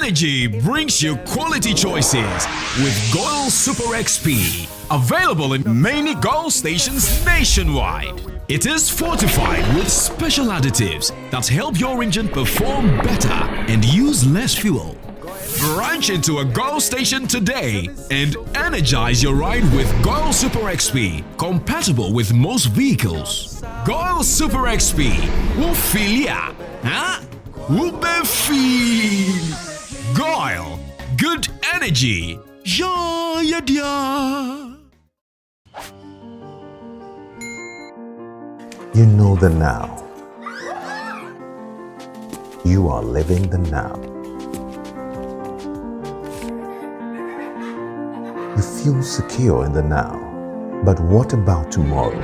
Energy brings you quality choices with Goil Super XP. Available in many Goil stations nationwide. It is fortified with special additives that help your engine perform better and use less fuel. Branch into a Goil station today and energize your ride with Goil Super XP, compatible with most vehicles. Goil Super XP will feel ya, huh? Will be feel. Goil, good energy. Ja, ja, ja. You know the now. You are living the now. You feel secure in the now. But what about tomorrow?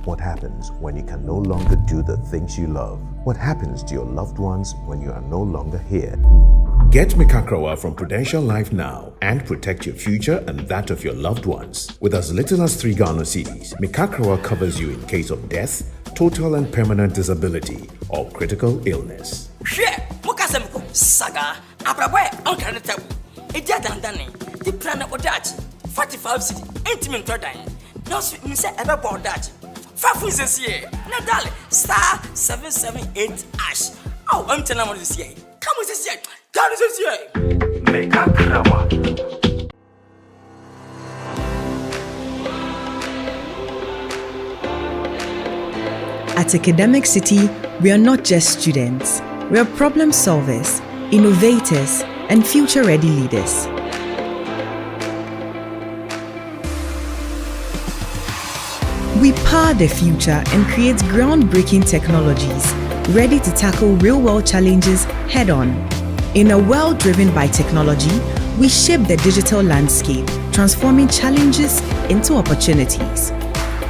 What happens when you can no longer do the things you love? What happens to your loved ones when you are no longer here? Get Mankranso from Prudential Life now and protect your future and that of your loved ones. With as little as 3 Ghana cedis, Mankranso covers you in case of death, total and permanent disability, or critical illness. Saga, Abraboy, Uncle Tabu, a dead and Danny, the planet or Dutch, 45 city, intimate dying. No sweet Miss ever bought that. 5 years this year, Nadal, star 778 ash. Oh, I'm telling you this year. Come with this year, down this year. Make up At Academic City, we are not just students. We are problem solvers, innovators, and future-ready leaders. We power the future and create groundbreaking technologies ready to tackle real-world challenges head-on. In a world driven by technology, we shape the digital landscape, transforming challenges into opportunities.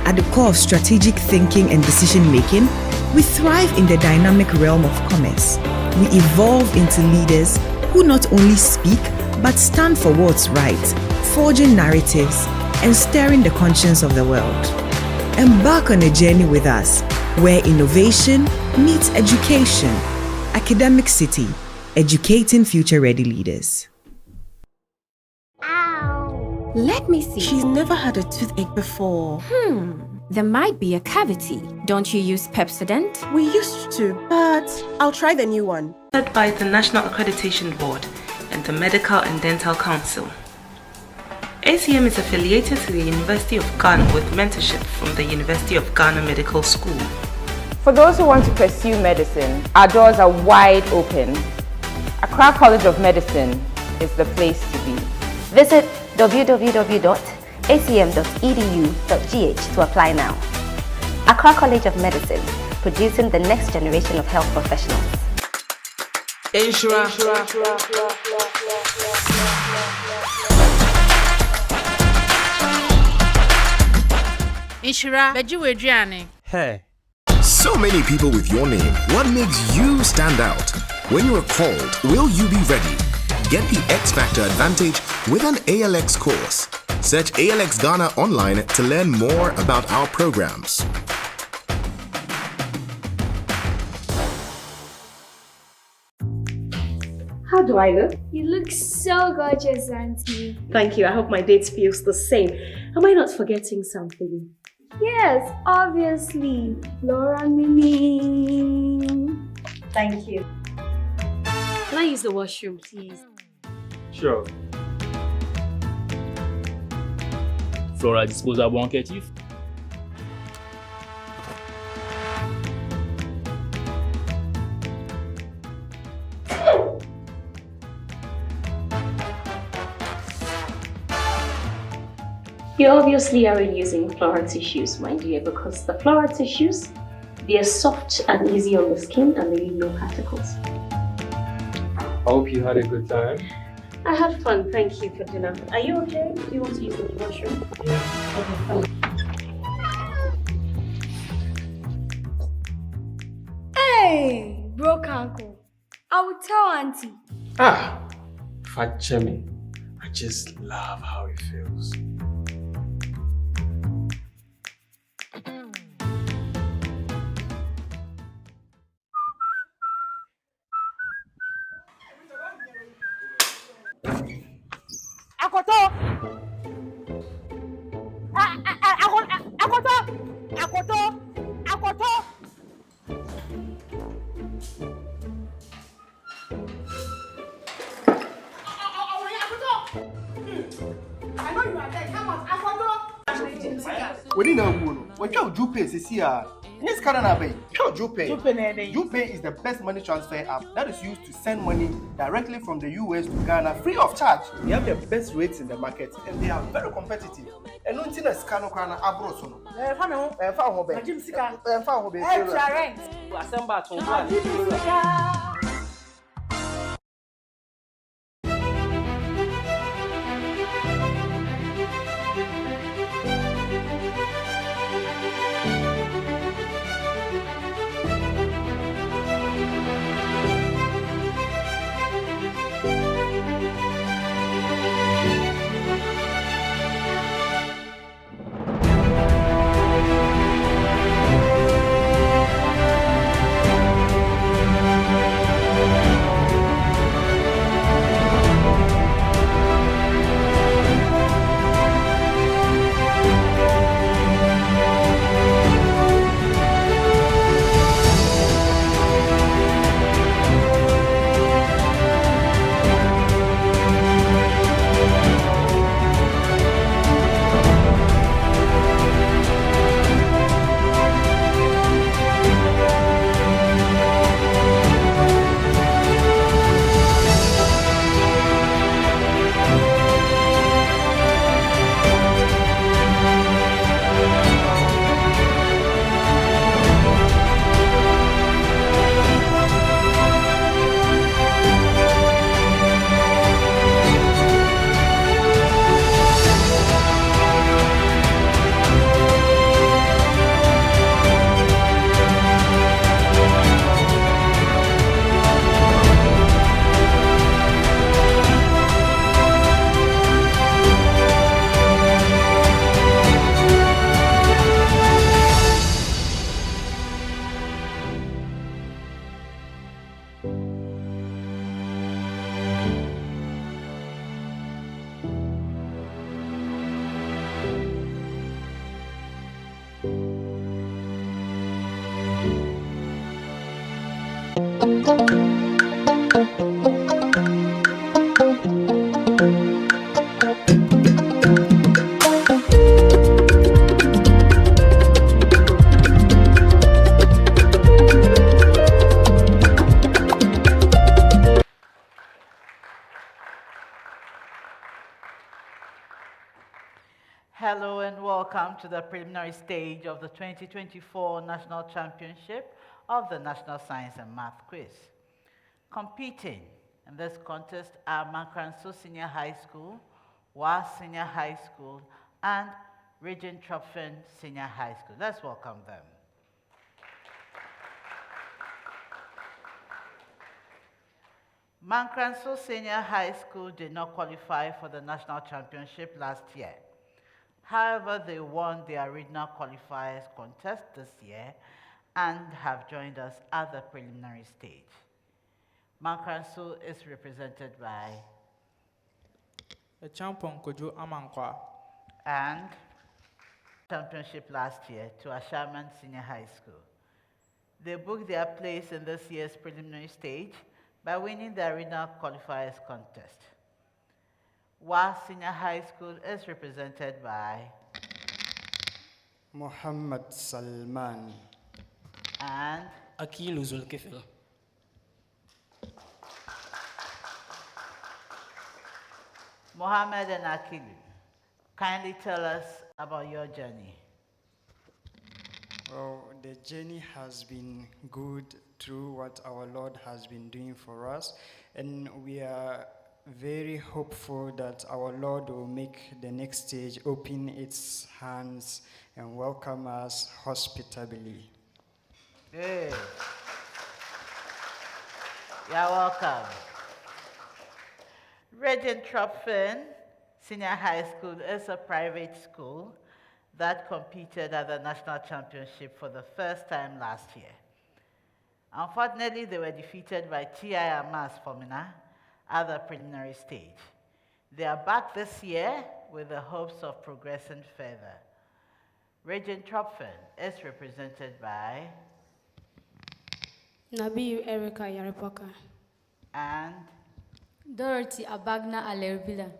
At the core of strategic thinking and decision-making, we thrive in the dynamic realm of commerce. We evolve into leaders who not only speak, but stand for what's right, forging narratives and stirring the conscience of the world. Embark on a journey with us, where innovation meets education. Academic City, educating future-ready leaders. Ow. Let me see. She's never had a toothache before. There might be a cavity. Don't you use Pepsodent? We used to, but I'll try the new one. Led by the National Accreditation Board and the Medical and Dental Council. ACM is affiliated to the University of Ghana with mentorship from the University of Ghana Medical School. For those who want to pursue medicine, our doors are wide open. Accra College of Medicine is the place to be. Visit www.acm.edu.gh to apply now. Accra College of Medicine, producing the next generation of health professionals. Inshira, Bejuwe. Hey. So many people with your name. What makes you stand out? When you are called, will you be ready? Get the X Factor advantage with an ALX course. Search ALX Ghana online to learn more about our programs. How do I look? You look so gorgeous, Auntie. Thank you. I hope my date feels the same. Am I not forgetting something? Yes, obviously. Laura Mimi. Thank you. Can I use the washroom, please? Sure. Flora disposable handkerchief. You obviously aren't using Flora tissues, my dear, because the Flora tissues, they are soft and easy on the skin and they leave no particles. I hope you had a good time. I had fun, thank you for dinner. Are you okay? Do you want to use the washroom? Yeah. Okay, fine. Hey, broke uncle. I will tell Auntie. Fat Chemi. I just love how it feels. Akoto. I know you are there. Come on, Akoto. We didn't know. When you Jupe is here. Yes, Jupe. Jupe is the best money transfer app that is used to send money directly from the US to Ghana free of charge. They have the best rates in the market and they are very competitive. And no thing is Kano Kana Abrosono. Hello and welcome to the preliminary stage of the 2024 National Championship of the National Science and Math Quiz. Competing in this contest are Mankranso Senior High School, WA Senior High School, and Regentropfen Senior High School. Let's welcome them. Mankranso Senior High School did not qualify for the National Championship last year. However, they won their regional qualifiers contest this year and have joined us at the preliminary stage. Mankranso is represented by Champon Kojo Amankwa and championship last year to Ashaman Senior High School. They booked their place in this year's preliminary stage by winning the regional qualifiers contest. WA Senior High School is represented by Muhammad Salman and Akil Zulkifil. Mohammed and Akil, kindly tell us about your journey. Well, the journey has been good through what our Lord has been doing for us, and we are very hopeful that our Lord will make the next stage open its hands and welcome us hospitably. Good. You're welcome. Regentropfen Senior High School is a private school that competed at the National Championship for the first time last year. Unfortunately, they were defeated by TI Amas Formina at the preliminary stage. They are back this year with the hopes of progressing further. Regentropfen is represented by Nabiyu Erica Yarepaka and Dorothy Abagna Alerbila.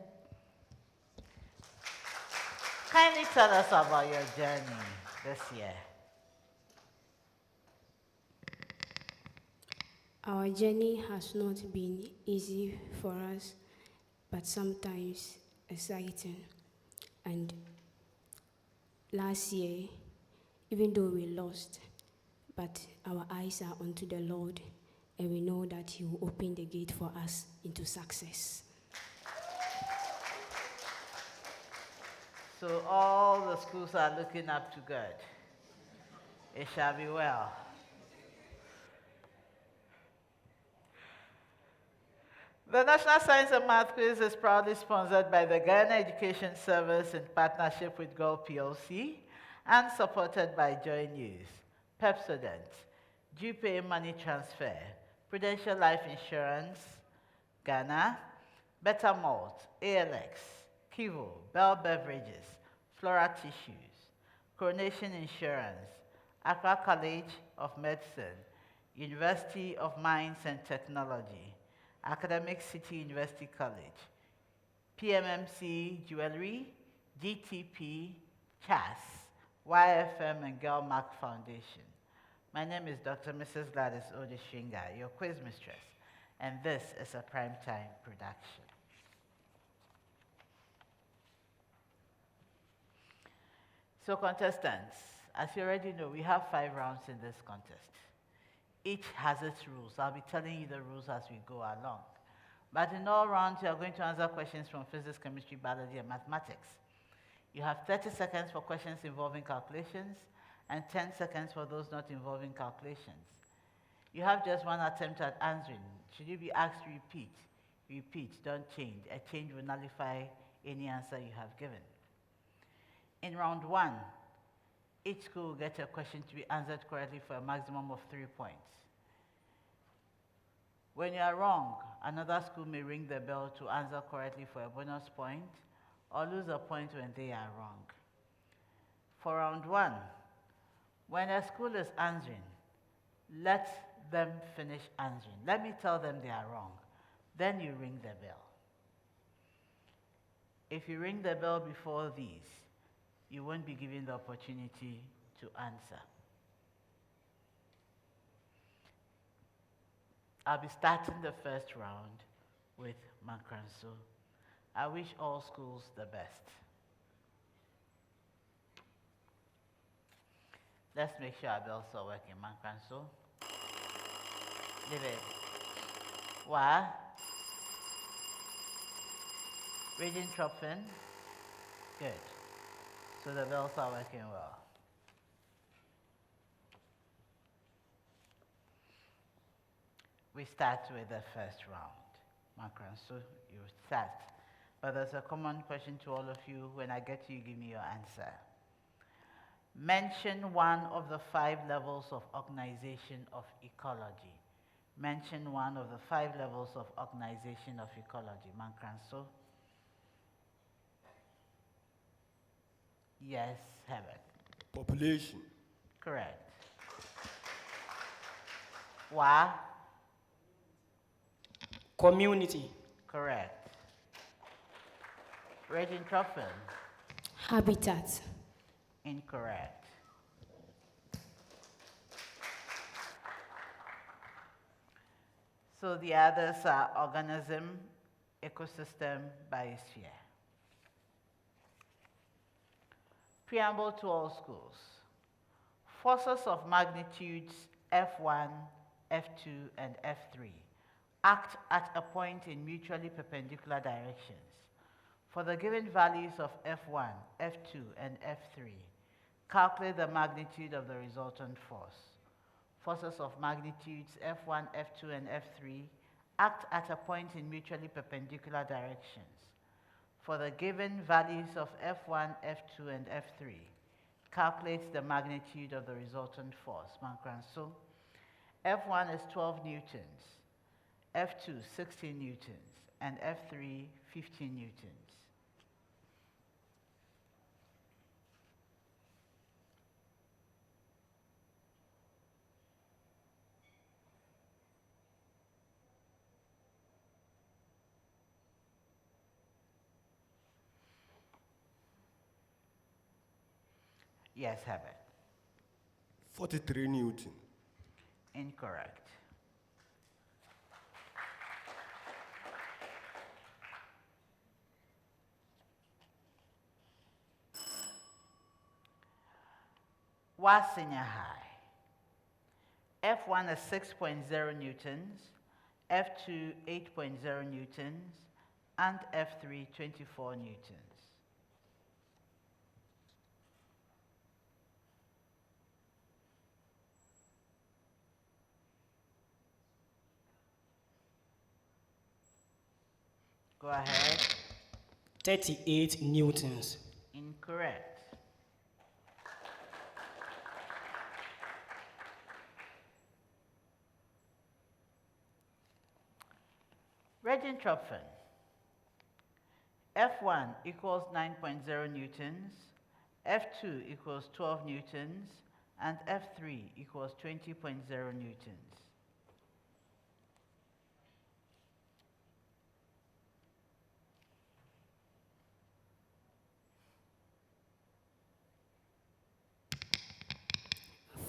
Kindly tell us about your journey this year. Our journey has not been easy for us, but sometimes exciting. And last year, even though we lost, but our eyes are onto the Lord, and we know that He will open the gate for us into success. So all the schools are looking up to God. It shall be well. The National Science and Math Quiz is proudly sponsored by the Ghana Education Service in partnership with Gold PLC and supported by Joy News, Pepsodent, GPay Money Transfer, Prudential Life Insurance, Ghana, Better Malt, ALX, Kivo, Bell Beverages, Flora Tissues, Coronation Insurance, Accra College of Medicine, University of Mines and Technology, Academic City University College, PMMC Jewelry, GTP, CHAS, YFM and Girl Mark Foundation. My name is Dr. Mrs. Gladys Odeshinga, your quiz mistress, and this is a primetime production. So contestants, as you already know, we have 5 rounds in this contest. Each has its rules. I'll be telling you the rules as we go along. But in all rounds, you are going to answer questions from physics, chemistry, biology, and mathematics. You have 30 seconds for questions involving calculations and 10 seconds for those not involving calculations. You have just 1 attempt at answering. Should you be asked to repeat, repeat, don't change. A change will nullify any answer you have given. In round 1, each school will get a question to be answered correctly for a maximum of 3 points. When you are wrong, another school may ring the bell to answer correctly for a bonus point or lose a point when they are wrong. For round 1, when a school is answering, let them finish answering. Let me tell them they are wrong. Then you ring the bell. If you ring the bell before these, you won't be given the opportunity to answer. I'll be starting the first round with Mankranso. I wish all schools the best. Let's make sure our bells are working. Mankranso. David. Wa. Regentropfen. Good. So the bells are working well. We start with the first round. Mankranso, you start. But there's a common question to all of you. When I get to you, give me your answer. Mention one of the 5 levels of organization of ecology. Mention one of the 5 levels of organization of ecology. Mankranso. Yes, Herbert. Population. Correct. Wa. Community. Correct. Regentropfen. Habitat. Incorrect. So the others are organism, ecosystem, biosphere. Preamble to all schools. Forces of magnitudes F1, F2, and F3 act at a point in mutually perpendicular directions. For the given values of F1, F2, and F3, calculate the magnitude of the resultant force. Forces of magnitudes F1, F2, and F3 act at a point in mutually perpendicular directions. For the given values of F1, F2, and F3, calculate the magnitude of the resultant force. Mankranso. F1 is 12 newtons. F2 16 newtons, and F3 15 newtons. Yes, Herbert. 43 Newton. Incorrect. Was senior high. F1 is 6.0 newtons, F2 8.0 newtons, and F3 24 newtons. Go ahead. 38 Newtons. Incorrect. Regentropfen. F1 equals 9.0 newtons, F2 equals 12 newtons, and F3 equals 20.0 newtons.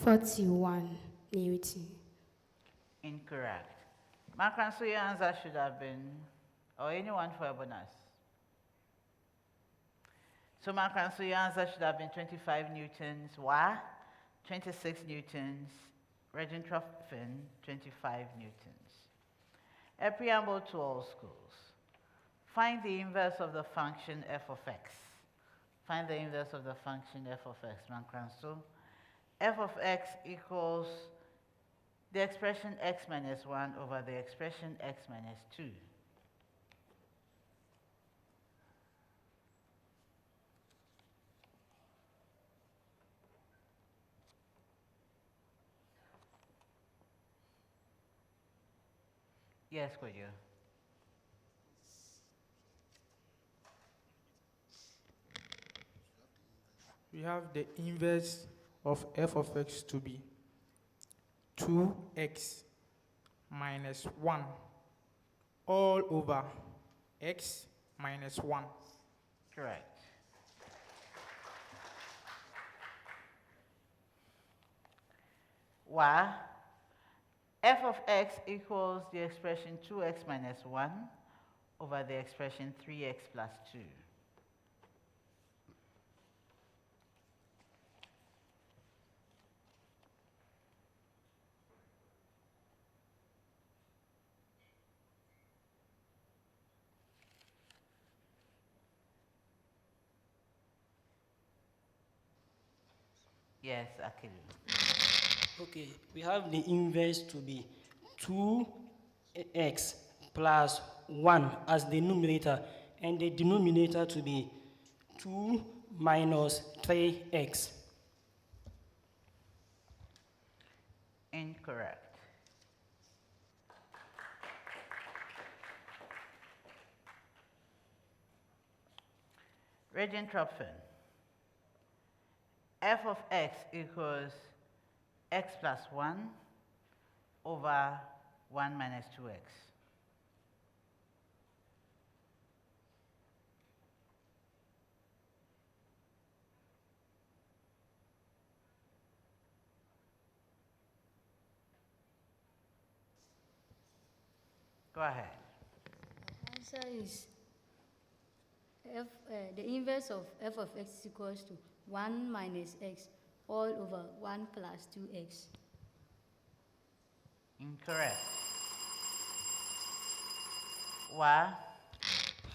$41 Newton. Incorrect. Mankranso, your answer should have been, or anyone for a bonus. So Mankranso, your answer should have been 25 newtons. Why? 26 newtons. Regentropfen, 25 newtons. A preamble to all schools. Find the inverse of the function f of x. Find the inverse of the function f of x, Mankranso. F of x equals the expression x minus 1 over the expression x minus 2. Yes, could you? We have the inverse of f of x to be 2x minus 1 all over x minus 1. Correct. Why? F of x equals the expression 2x minus 1 over the expression 3x plus 2. Yes, Akilu. Okay, we have the inverse to be 2x plus 1 as the numerator, and the denominator to be 2 minus 3x. Incorrect. Regentropfen. F of x equals x plus 1 over 1 minus 2x. Go ahead. The answer is the inverse of f of x is equals to 1 minus x all over 1 plus 2x. Incorrect. Why?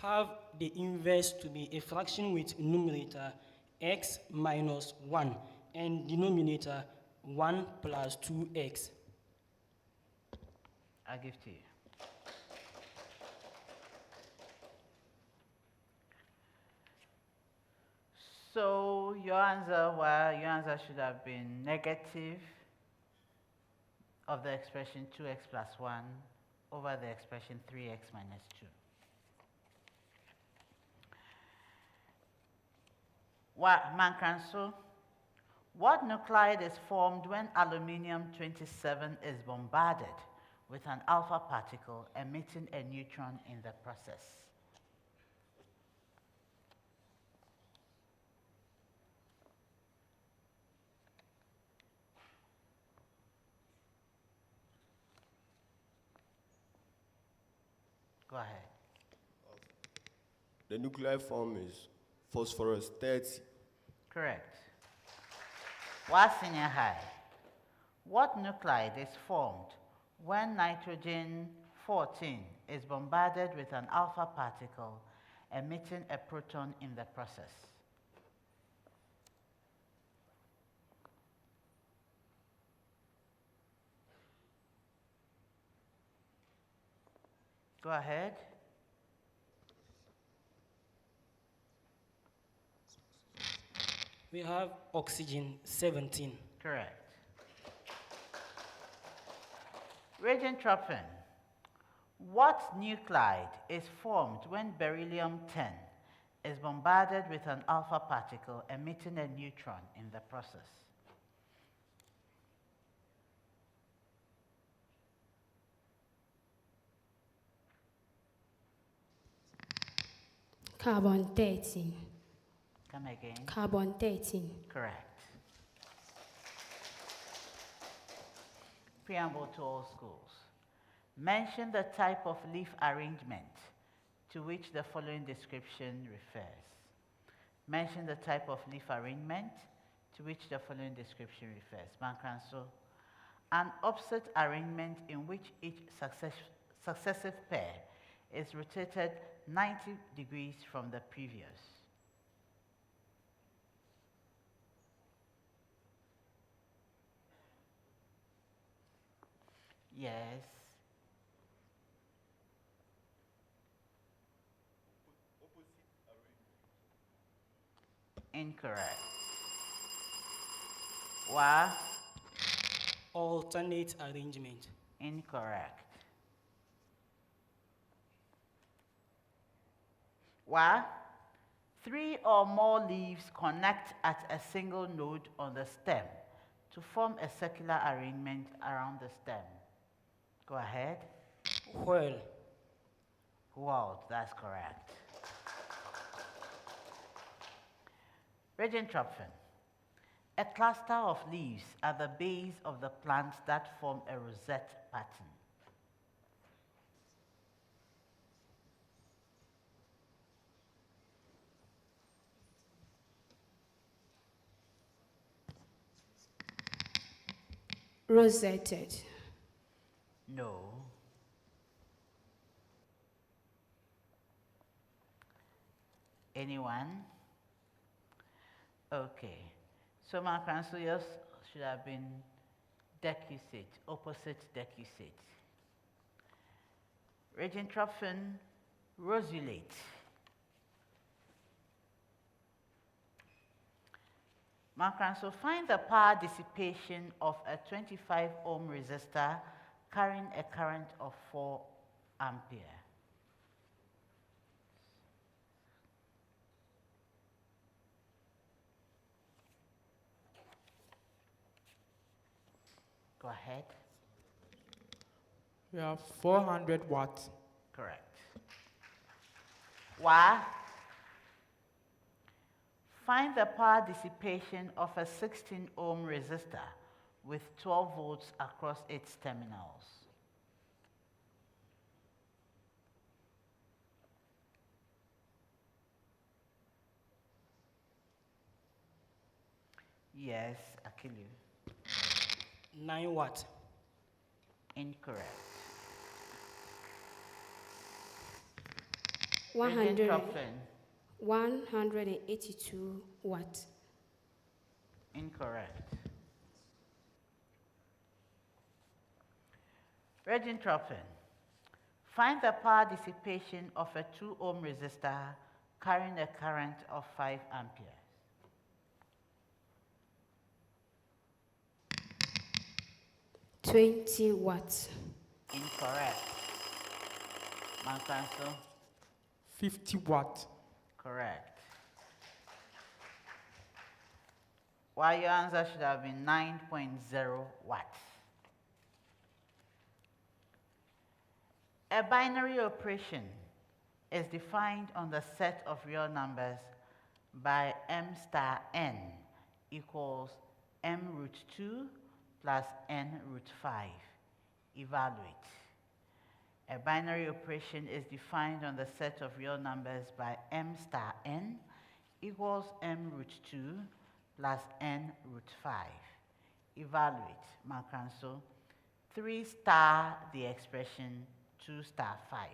Have the inverse to be a fraction with numerator x minus 1 and denominator 1 plus 2x. I'll give to you. So your answer should have been negative of the expression 2x plus 1 over the expression 3x minus 2. Mankranso, what nuclide is formed when aluminium-27 is bombarded with an alpha particle emitting a neutron in the process? Go ahead. The nuclear form is phosphorus 30. Correct. What's senior high? What nuclide is formed when nitrogen-14 is bombarded with an alpha particle emitting a proton in the process? Go ahead. We have oxygen 17. Correct. Regentropfen, what nuclide is formed when beryllium-10 is bombarded with an alpha particle emitting a neutron in the process? Carbon 13. Come again. Carbon 13. Correct. Preamble to all schools. Mention the type of leaf arrangement to which the following description refers. Mention the type of leaf arrangement to which the following description refers. Mankranso, an opposite arrangement in which each successive pair is rotated 90 degrees from the previous. Yes. Incorrect. Wa? Alternate arrangement. Incorrect. Wa? 3 or more leaves connect at a single node on the stem to form a circular arrangement around the stem. Go ahead. Whirl. Whirled, that's correct. Regentropfen. A cluster of leaves at the base of the plant that form a rosette pattern. Rosetted. No. Anyone? Okay. So Mankranso, yours should have been decusate, opposite decusate. Regentropfen rosulate. Mankranso, find the power dissipation of a 25 ohm resistor carrying a current of 4 ampere. Go ahead. We have 400 watts. Correct. Why? Find the power dissipation of a 16 ohm resistor with 12 volts across its terminals. Yes, Akilu. 9 watts. Incorrect. 182 watts. Incorrect. Regentropfen. Find the power dissipation of a 2 ohm resistor carrying a current of 5 amperes. $20 watts. Incorrect. Mankranso? 50 watt. Correct. Well, your answer should have been 9.0 watts. A binary operation is defined on the set of real numbers by m star n equals m root 2 plus n root 5. Evaluate. A binary operation is defined on the set of real numbers by m star n equals m root 2 plus n root 5. Evaluate. Mankranso. 3 star the expression 2 star 5.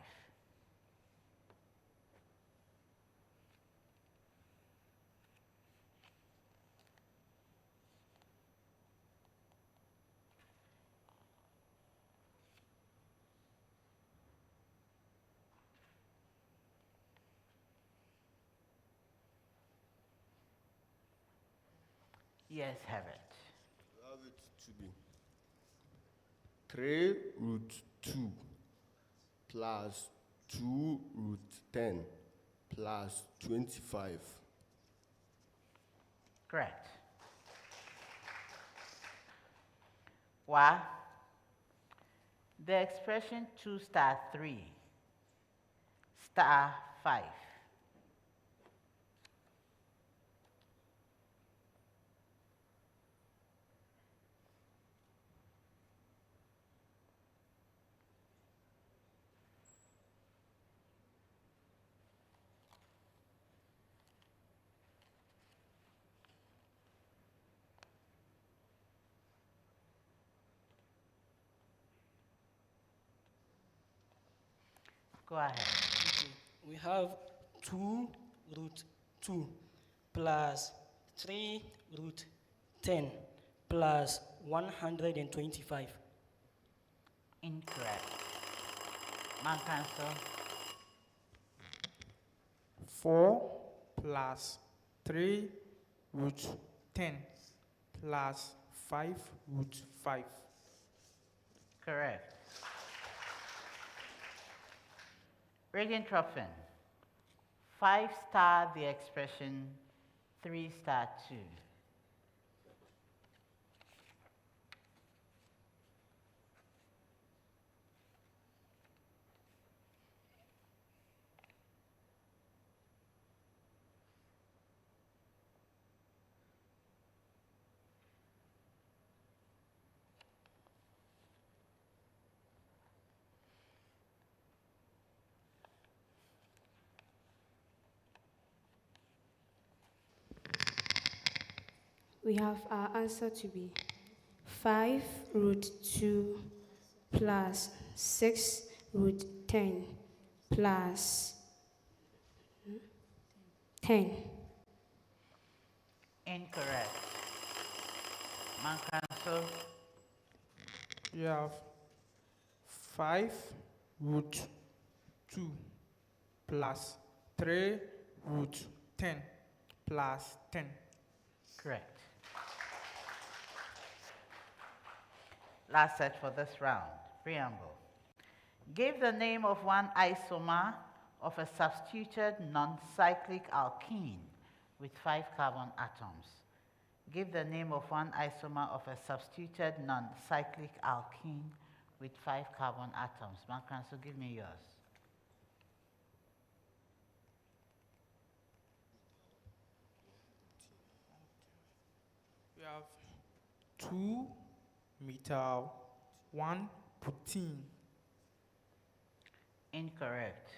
Yes, have it. Have it to be 3 root 2 plus 2 root 10 plus 25. Correct. Why? The expression 2 star 3 star 5. Go ahead. Okay. We have 2 root 2 plus 3 root 10 plus 125. Incorrect. Mankranso. 4 plus 3 root 10 plus 5 root 5. Correct. Regentropfen. 5 star the expression 3 star 2. We have our answer to be 5 root 2 plus 6 root 10 plus 10. Incorrect. Mankranso. You have 5 root 2 plus 3 root 10 plus 10. Correct. Last set for this round. Preamble. Give the name of one isomer of a substituted non-cyclic alkene with 5 carbon atoms. Give the name of one isomer of a substituted non-cyclic alkene with 5 carbon atoms. Mankranso, give me yours. We have 2 methyl 1 protein. Incorrect.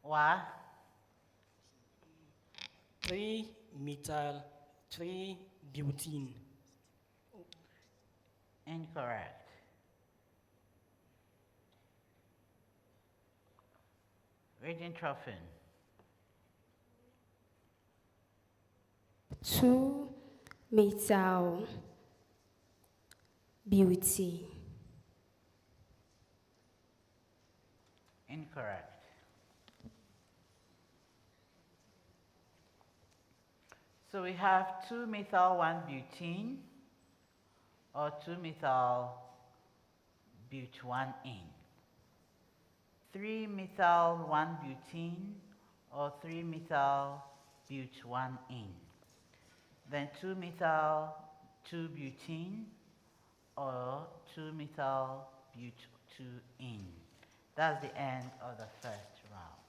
Why? 3 methyl 3 butene. Incorrect. Regentropfen. 2 methyl butene. Incorrect. So we have 2-methyl-1-butene or 2-methyl-but1-ene. 3-methyl-1-butene or 3-methyl-but1-ene. Then 2-methyl-2-butene or 2-methyl-but2-ene. That's the end of the first round.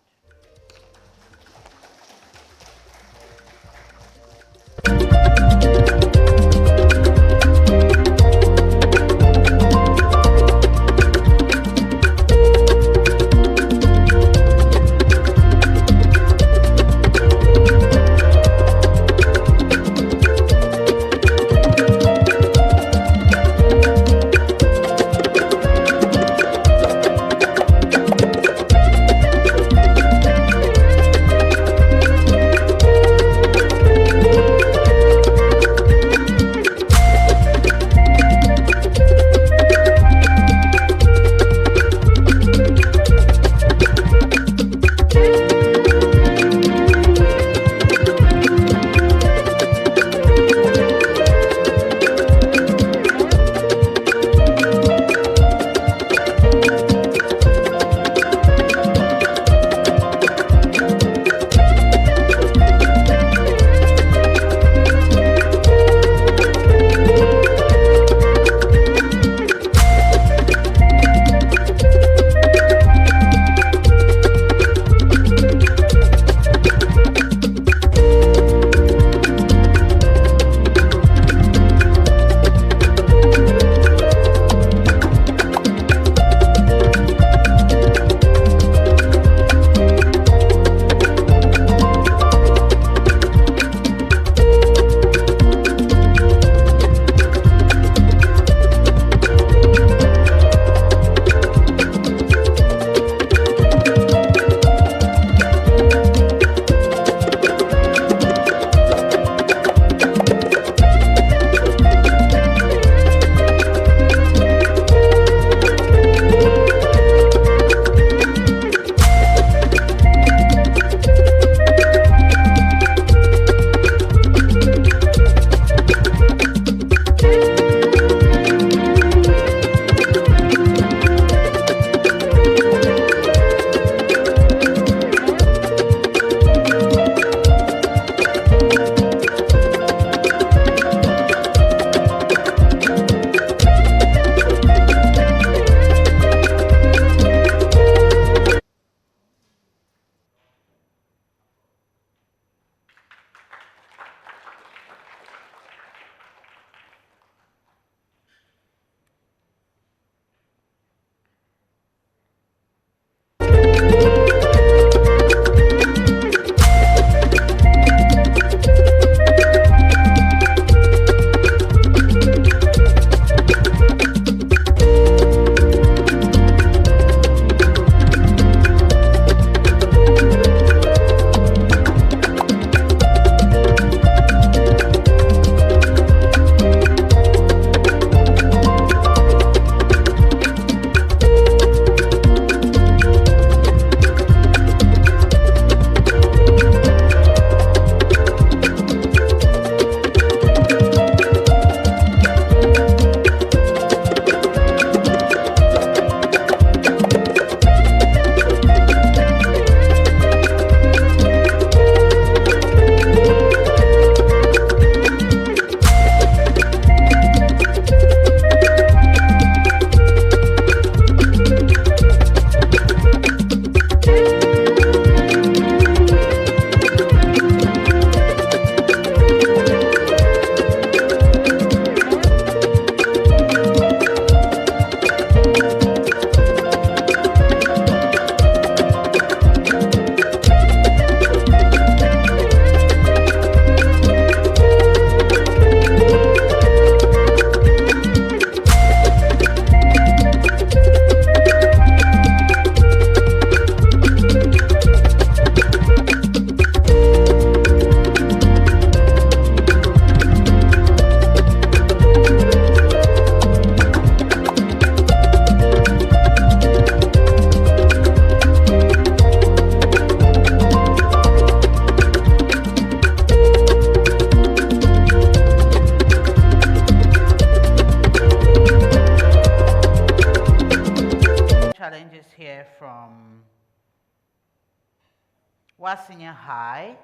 Senior High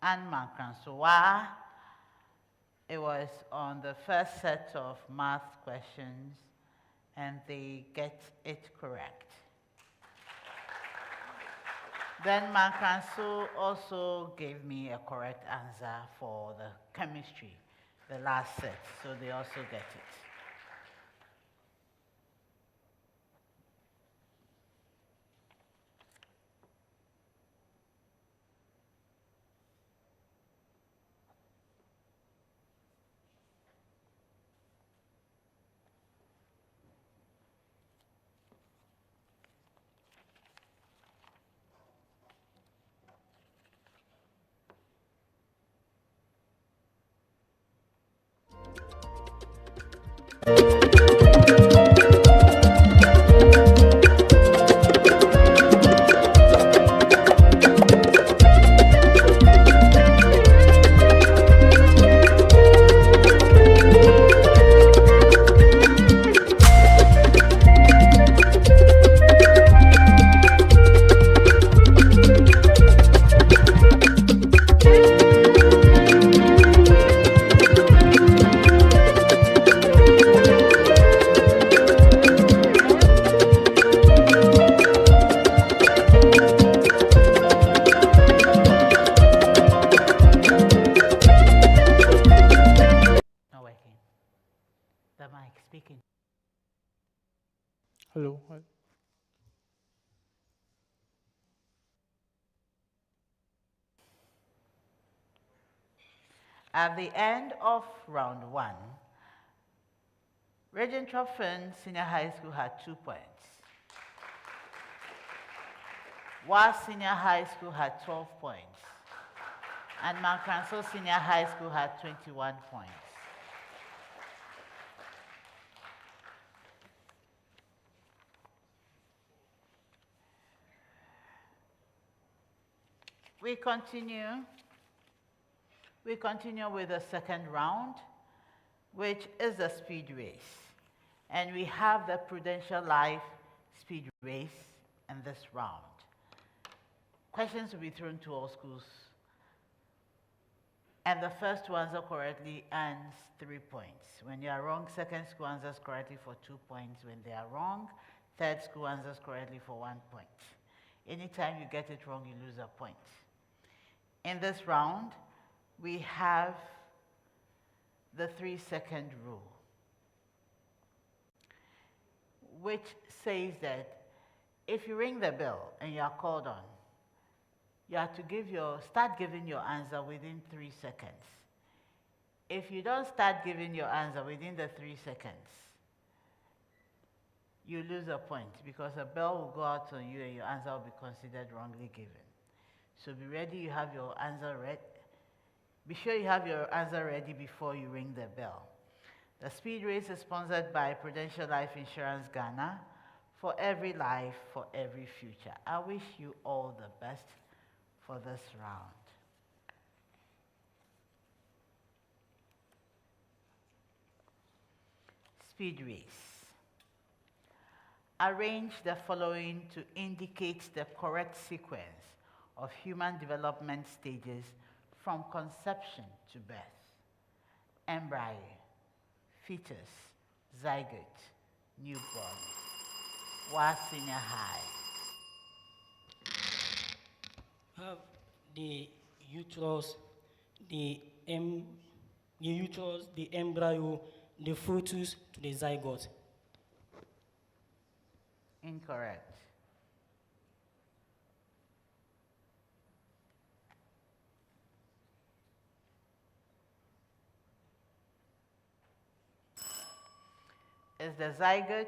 and Mankranso. It was on the first set of math questions, and they get it correct. Then Mankranso also gave me a correct answer for the chemistry, the last set, so they also get it. Hello. At the end of round 1, Regentropfen Senior High School had 2 points. Was Senior High School had 12 points. And Mankranso Senior High School had 21 points. We continue with the second round, which is a speed race. And we have the Prudential Life speed race in this round. Questions will be thrown to all schools. And the first to answer correctly earns 3 points. When you are wrong, second school answers correctly for 2 points. When they are wrong, third school answers correctly for 1 point. Anytime you get it wrong, you lose a point. In this round, we have the 3-second rule, which says that if you ring the bell and you are called on, you have to start giving your answer within 3 seconds. If you don't start giving your answer within the 3 seconds, you lose a point because a bell will go out on you and your answer will be considered wrongly given. So be ready, you have your answer ready. Be sure you have your answer ready before you ring the bell. The speed race is sponsored by Prudential Life Insurance Ghana. For every life, for every future. I wish you all the best for this round. Speed race. Arrange the following to indicate the correct sequence of human development stages from conception to birth: embryo, fetus, zygote, newborn. Was Senior High? Have the uterus, the embryo, the fetus to the zygote. Incorrect. Is the zygote,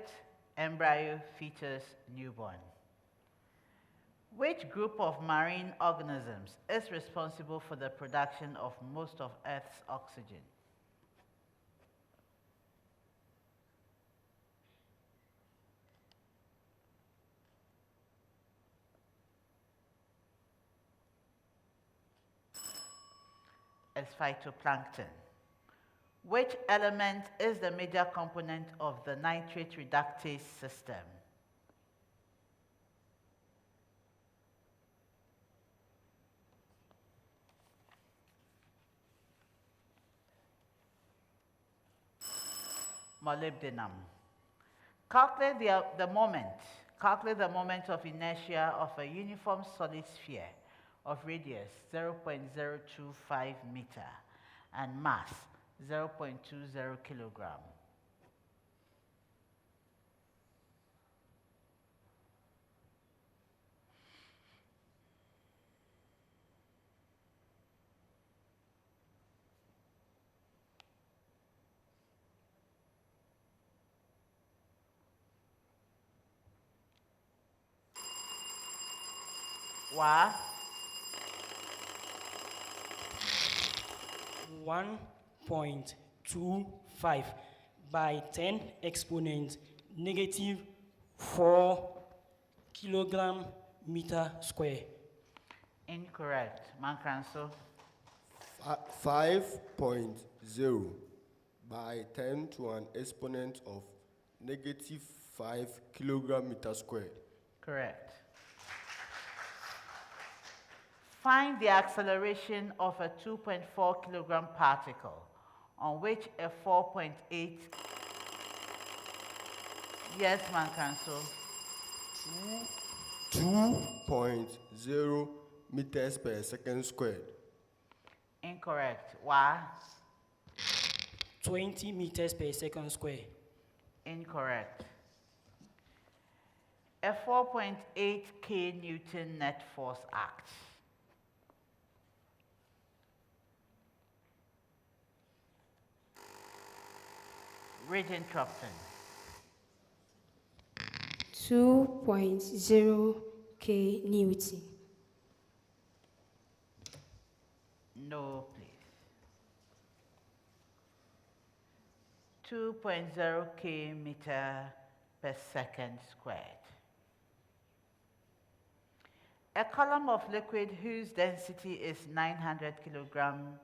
embryo, fetus, newborn. Which group of marine organisms is responsible for the production of most of Earth's oxygen? It's phytoplankton. Which element is the major component of the nitrate reductase system? molybdenum. Calculate the moment of inertia of a uniform solid sphere of radius 0.025 meter and mass 0.20 kilogram. Wa 1.25 by 10 exponent negative 4 kilogram meter square. Incorrect. Mankranso. 5.0 by 10 to an exponent of negative 5 kilogram meter squared. Correct. Find the acceleration of a 2.4 kilogram particle on which a 4.8. Yes, Mankranso. 2.0 meters per second squared. Incorrect. Why? 20 meters per second square. Incorrect. A 4.8 kN net force acts. Regentropfen. 2.0 K Newton. No, please. 2.0 K meter per second squared. A column of liquid whose density is 900 kilograms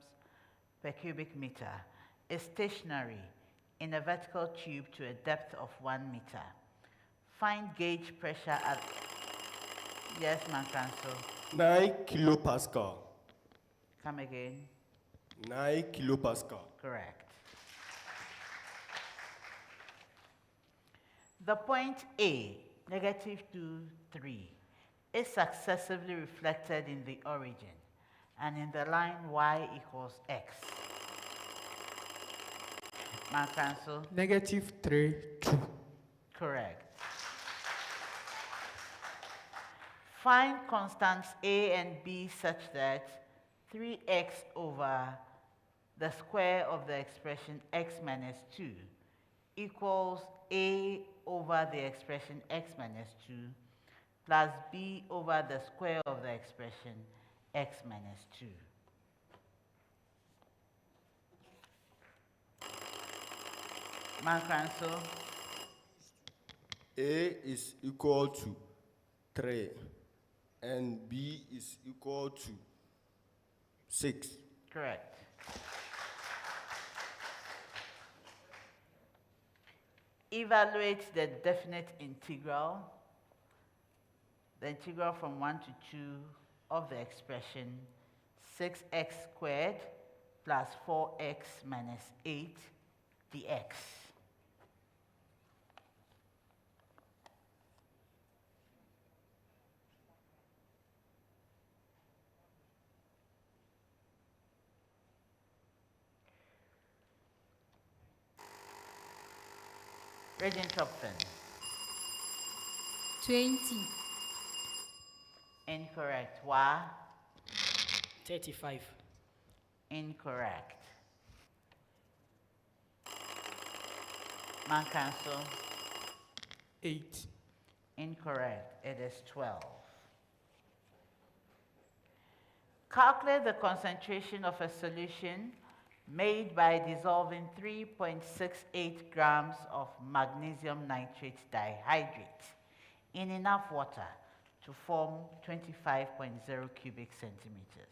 per cubic meter is stationary in a vertical tube to a depth of 1 meter. Find gauge pressure at... Yes, Mankranso. 9 kilopascal. Come again. 9 kilopascal. Correct. The point A, negative 2, 3, is successively reflected in the origin and in the line y equals x. Mankranso. Negative 3, 2. Correct. Find constants a and b such that 3x over the square of the expression x minus 2 equals a over the expression x minus 2 plus b over the square of the expression x minus 2. Mankranso. A is equal to 3 and B is equal to 6. Correct. Evaluate the definite integral, the integral from 1 to 2 of the expression 6x squared plus 4x minus 8 dx. Regentropfen. 20. Incorrect. Why? 35. Incorrect. Mankranso. 8. Incorrect. It is 12. Calculate the concentration of a solution made by dissolving 3.68 grams of magnesium nitrate dihydrate in enough water to form 25.0 cubic centimeters.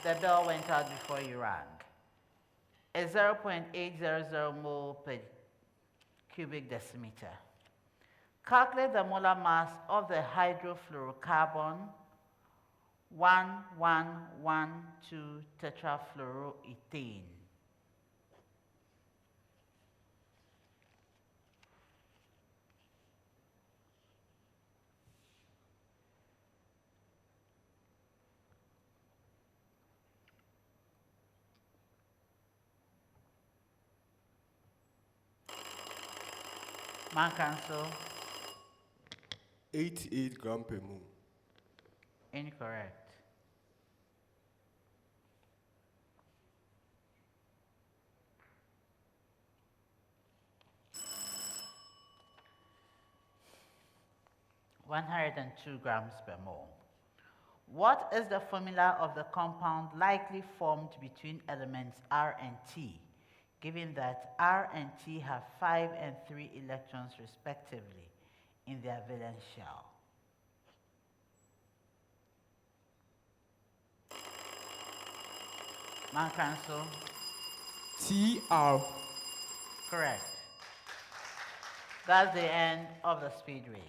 The bell went out before you rang. A 0.800 mole per cubic decimeter. Calculate the molar mass of the hydrofluorocarbon 1112 tetrafluoroethane. Mankranso. 88 gram per mole. Incorrect. (102 grams per mole). What is the formula of the compound likely formed between elements R and T, given that R and T have 5 and 3 electrons respectively in their valence shell? Mankranso. TR. Correct. That's the end of the speed race.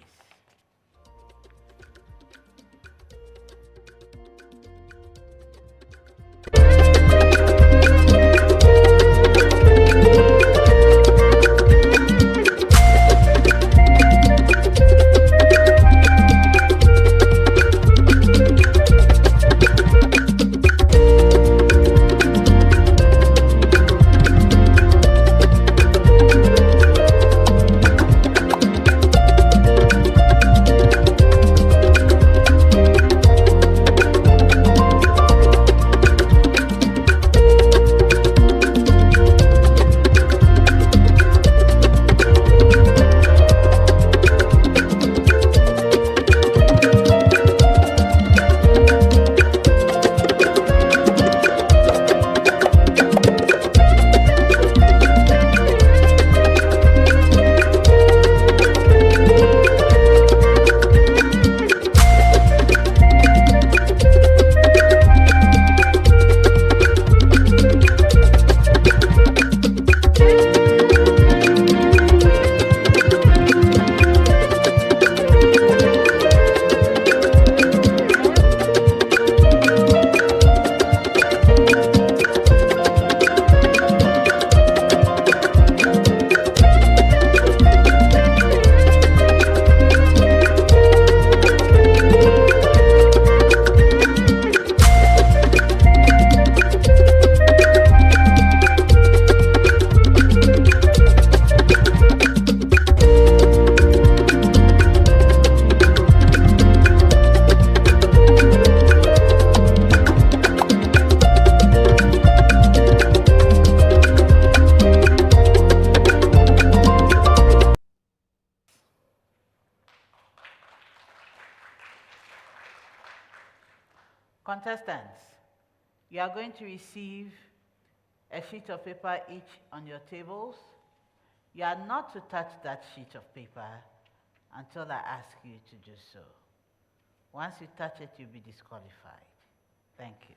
Contestants, you are going to receive a sheet of paper each on your tables. You are not to touch that sheet of paper until I ask you to do so. Once you touch it, you'll be disqualified. Thank you.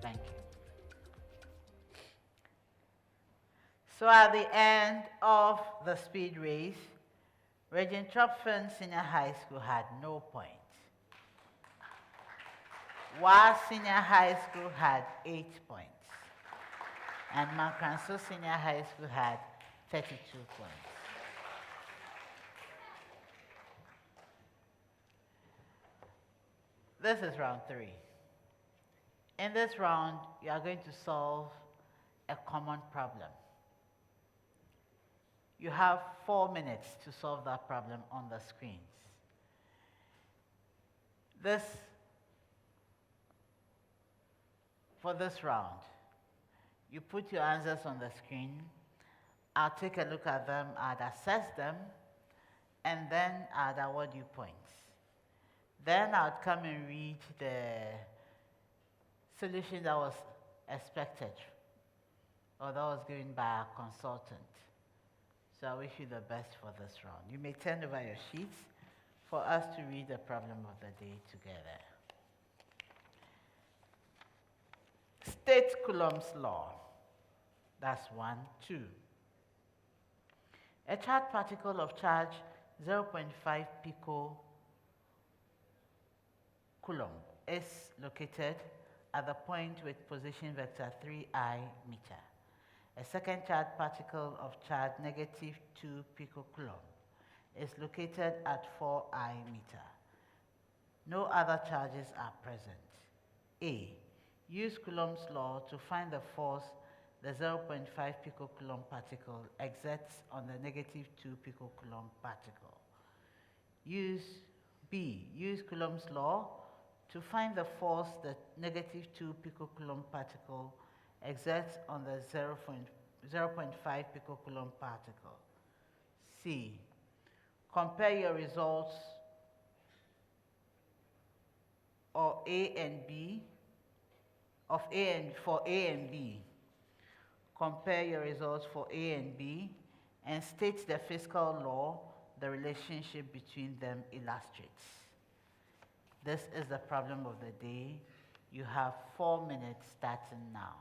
Thank you. So at the end of the speed race, Regentropfen Senior High School had no points, while Senior High School had 8 points, and Mankranso Senior High School had 32 points. This is round 3. In this round, you are going to solve a common problem. You have 4 minutes to solve that problem on the screens. For this round, you put your answers on the screen. I'll take a look at them, I'd assess them, and then I'd award you points. Then I'd come and read the solution that was expected or that was given by our consultant. So I wish you the best for this round. You may turn over your sheets for us to read the problem of the day together. State Coulomb's law. That's 1, 2. A charged particle of charge 0.5 picocoulomb is located at the point with position vector 3I meter. A second charged particle of charge negative 2 picocoulomb is located at 4I meter. No other charges are present. A. Use Coulomb's law to find the force the 0.5 picocoulomb particle exerts on the negative 2 picocoulomb particle. Use Coulomb's law to find the force the negative 2 picocoulomb particle exerts on the 0.5 picocoulomb particle. C. Compare your results for A and B. Compare your results for A and B and state the physical law the relationship between them illustrates. This is the problem of the day. You have 4 minutes starting now.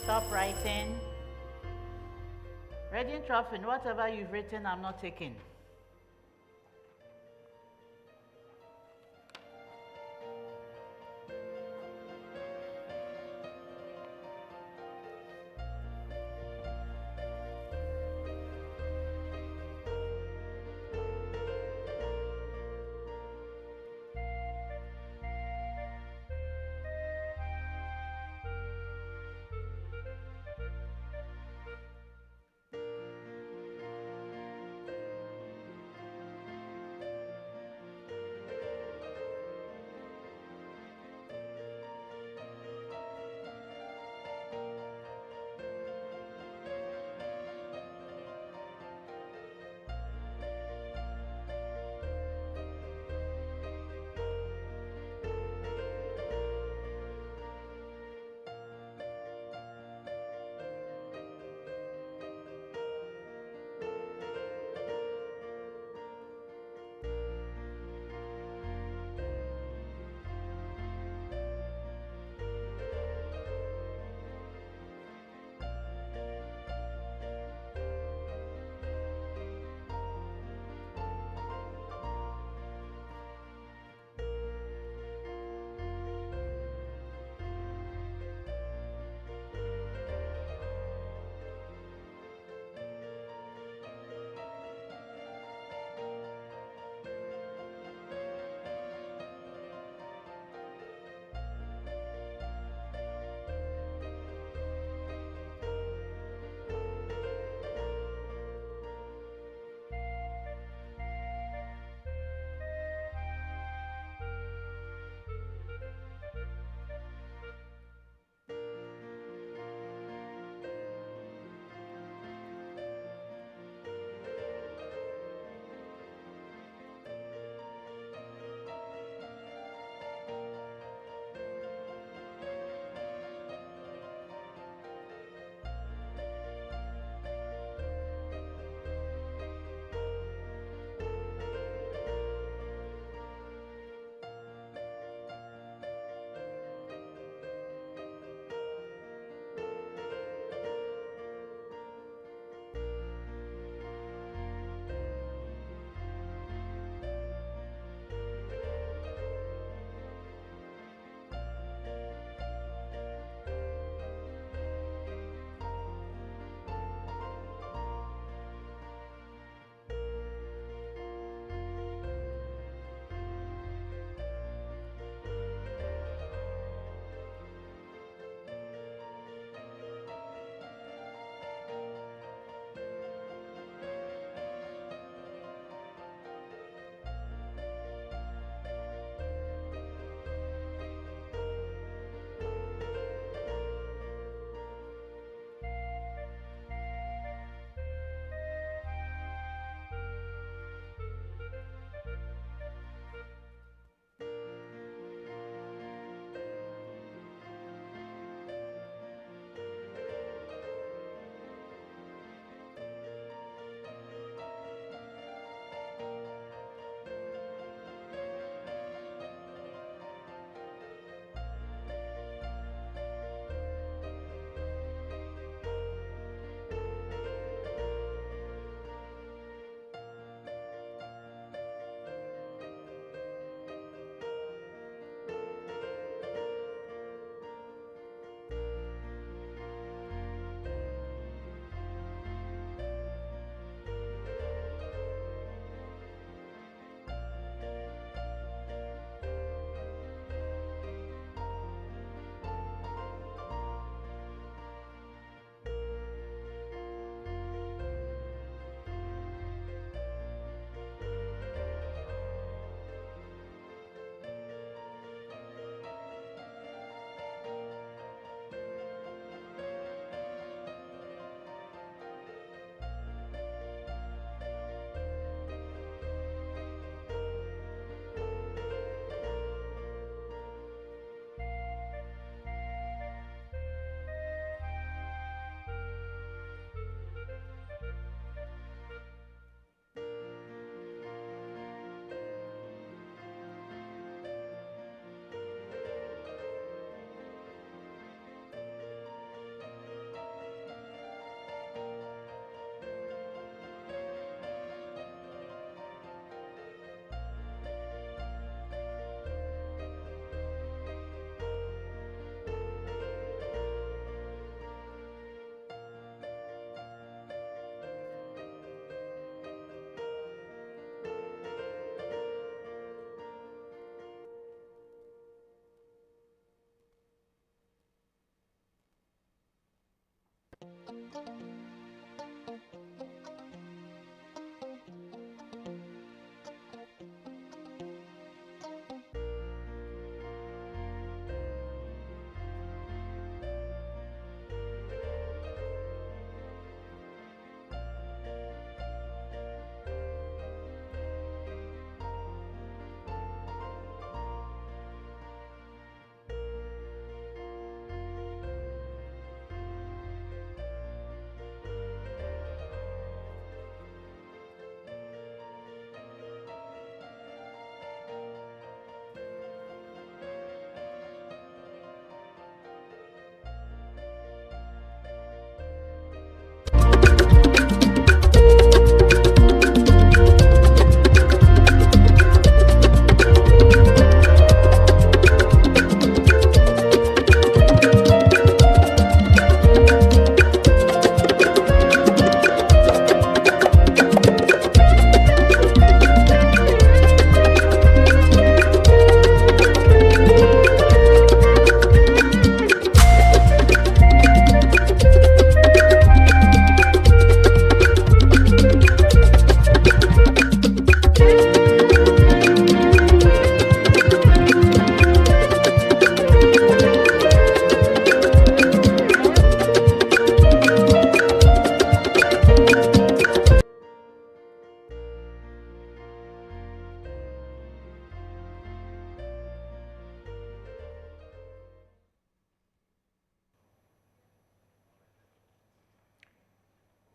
Stop writing. Regentropfen, whatever you've written, I'm not taking.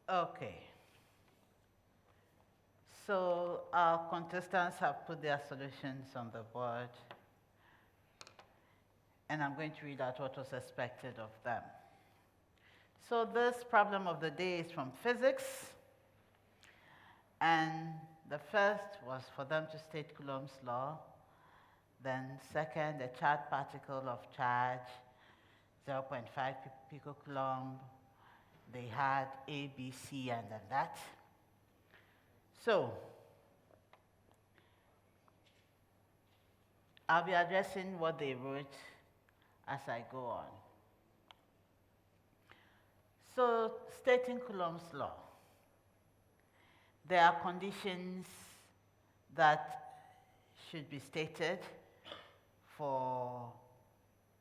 Okay. So our contestants have put their solutions on the board, and I'm going to read out what was expected of them. So this problem of the day is from physics, and the first was for them to state Coulomb's law. Then second, a charged particle of charge, 0.5 picocoulomb. They had A, B, C, and then that. So I'll be addressing what they wrote as I go on. So stating Coulomb's law, there are conditions that should be stated for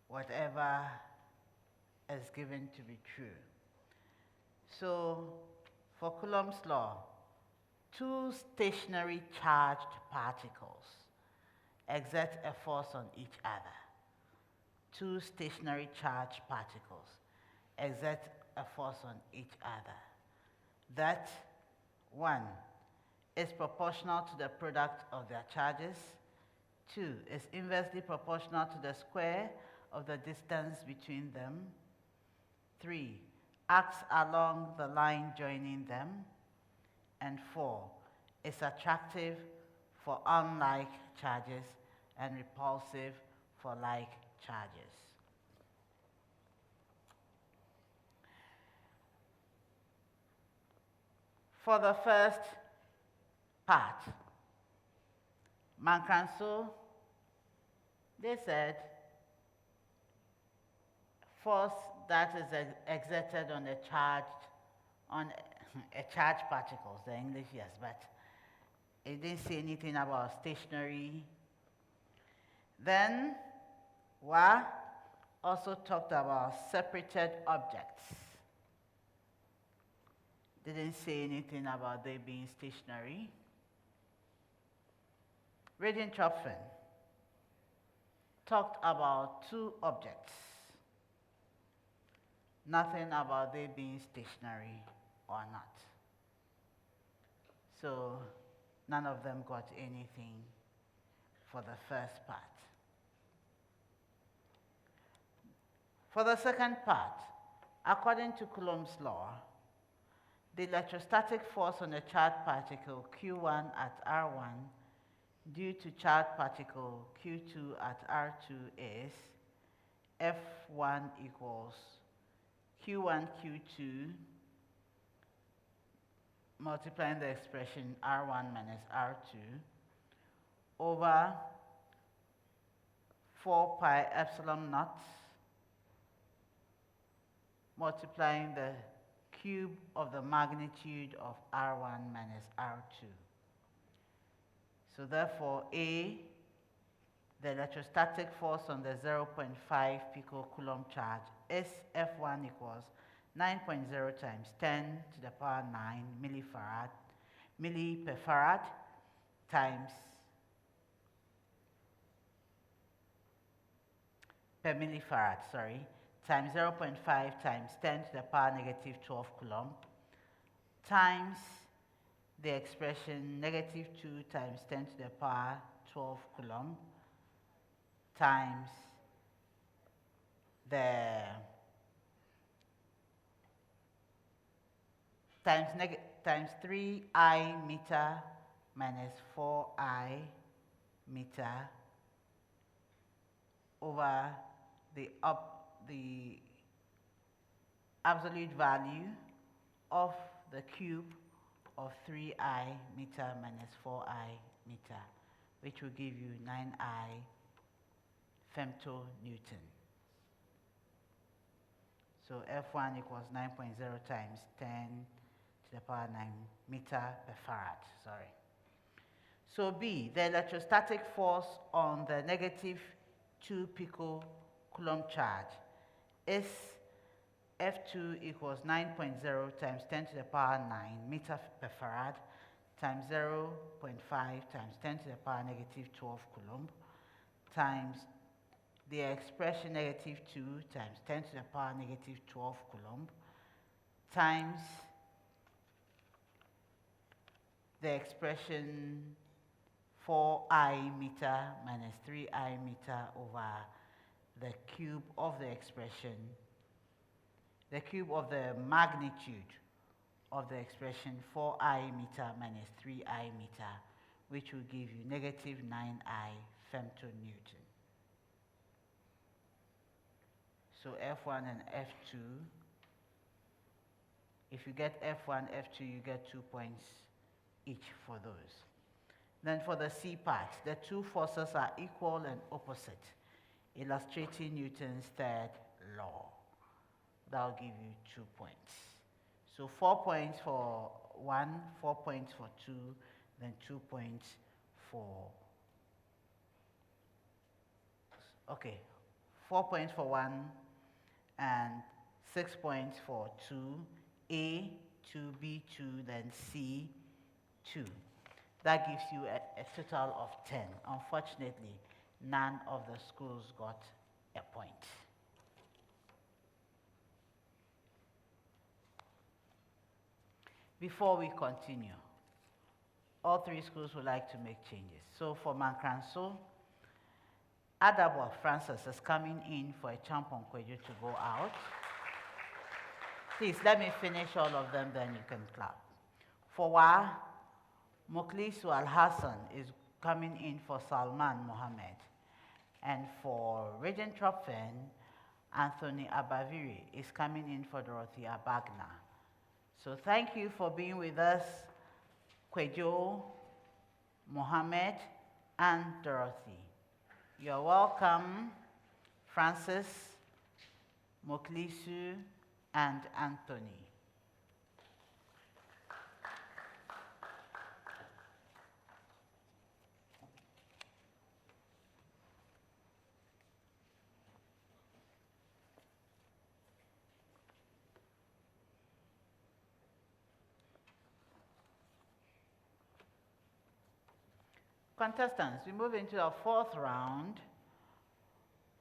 whatever is given to be true. So for Coulomb's law, two stationary charged particles exert a force on each other. Two stationary charged particles exert a force on each other. That, one, is proportional to the product of their charges. Two, is inversely proportional to the square of the distance between them. Three, acts along the line joining them. And four, is attractive for unlike charges and repulsive for like charges. For the first part, Mankranso, they said, force that is exerted on a charged particles, the English, yes, but it didn't say anything about stationary. Then, Wa also talked about separated objects. Didn't say anything about they being stationary. Regentropfen talked about two objects. Nothing about they being stationary or not. So none of them got anything for the first part. For the second part, according to Coulomb's law, the electrostatic force on a charged particle Q1 at R1 due to charged particle Q2 at R2 is F1 equals Q1 Q2 multiplying the expression R1 minus R2 over 4 pi epsilon naught multiplying the cube of the magnitude of R1 minus R2. So therefore, A, the electrostatic force on the 0.5 picocoulomb charge is F1 equals 9.0 times 10 to the power 9 millipefarad times per millifarad, times 0.5 times 10 to the power negative 12 coulomb times the expression negative 2 times 10 to the power 12 coulomb times the times 3I meter minus 4I meter over the absolute value of the cube of 3I meter minus 4I meter, which will give you 9I femtonewton. So F1 equals 9.0 times 10 to the power 9 meter per farad, So B, the electrostatic force on the negative 2 picocoulomb charge is F2 equals 9.0 times 10 to the power 9 meter per farad times 0.5 times 10 to the power negative 12 coulomb times the expression negative 2 times 10 to the power negative 12 coulomb times the expression 4I meter minus 3I meter over the cube of the expression, the cube of the magnitude of the expression 4I meter minus 3I meter, which will give you negative 9I femtonewton. So F1 and F2, if you get F1, F2, you get 2 points each for those. Then for the C part, the two forces are equal and opposite, illustrating Newton's third law. That'll give you 2 points. So 4 points for 1, 4 points for 2, then 2 points for, 4 points for 1 and 6 points for 2, A, 2, B2, then C, 2. That gives you a total of 10. Unfortunately, none of the schools got a point. Before we continue, all three schools would like to make changes. So for Mankranso, Adabo Francis is coming in for a champon Kweju to go out. Please, let me finish all of them, then you can clap. For Wa, Muklisu Al-Hassan is coming in for Salman Mohammed. And for Regentropfen, Anthony Abaviri is coming in for Dorothy Abagna. So thank you for being with us, Kwejo, Mohammed, and Dorothy. You're welcome, Francis, Moklisu, and Anthony. Contestants, we move into our fourth round,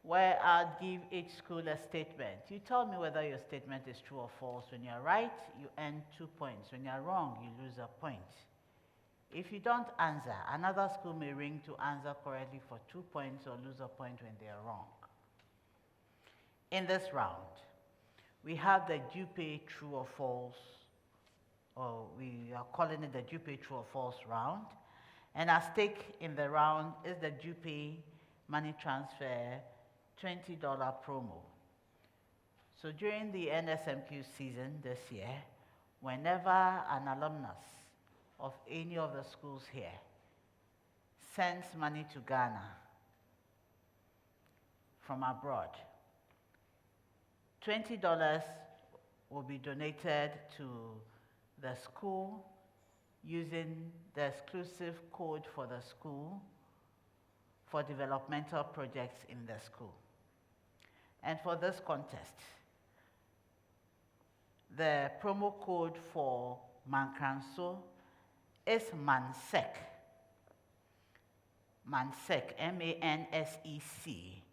where I'll give each school a statement. You tell me whether your statement is true or false. When you're right, you earn 2 points. When you're wrong, you lose a point. If you don't answer, another school may ring to answer correctly for 2 points or lose a point when they're wrong. In this round, we have the Dupe true or false, or we are calling it the Dupe true or false round. And our stake in the round is the Dupe money transfer $20 promo. So during the NSMQ season this year, whenever an alumnus of any of the schools here sends money to Ghana from abroad, $20 will be donated to the school using the exclusive code for the school for developmental projects in the school. And for this contest, the promo code for Mankranso is MANSEC. MANSEC, M-A-N-S-E-C,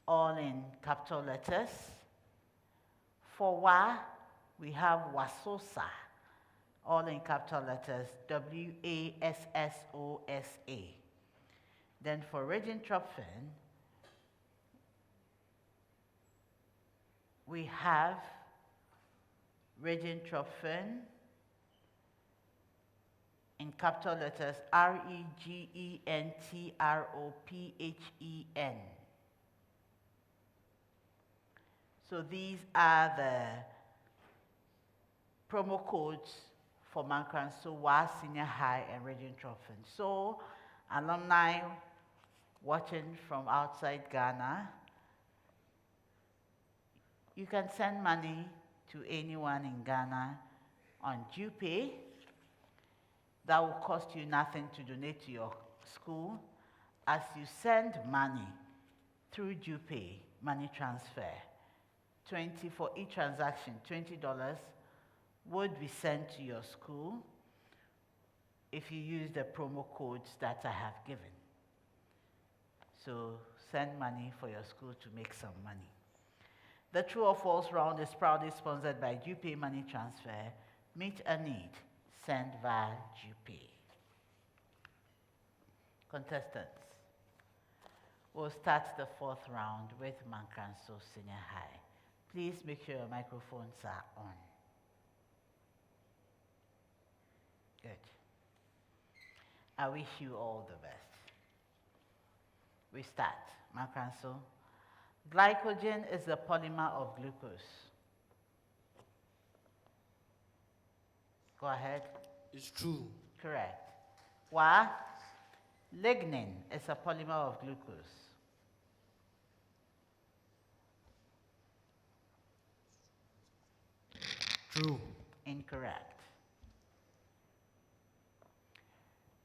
all in capital letters. For WA, we have WASOSA, all in capital letters, W-A-S-S-O-S-A. Then for Regentropfen, we have Regentropfen in capital letters, R-E-G-E-N-T-R-O-P-H-E-N. So these are the promo codes for Mankranso, WA, Senior High, and Regentropfen. So alumni watching from outside Ghana, you can send money to anyone in Ghana on DuePay. That will cost you nothing to donate to your school. As you send money through DuePay, money transfer, for each transaction, $20 would be sent to your school if you use the promo codes that I have given. So send money for your school to make some money. The true or false round is proudly sponsored by DuePay Money Transfer. Meet a need, sent via GPay. Contestants, we'll start the fourth round with Mankranso Senior High. Please make sure your microphones are on. Good. I wish you all the best. We start. Mankranso. Glycogen is the polymer of glucose. Go ahead. It's true. Correct. Why? Lignin is a polymer of glucose. True. Incorrect.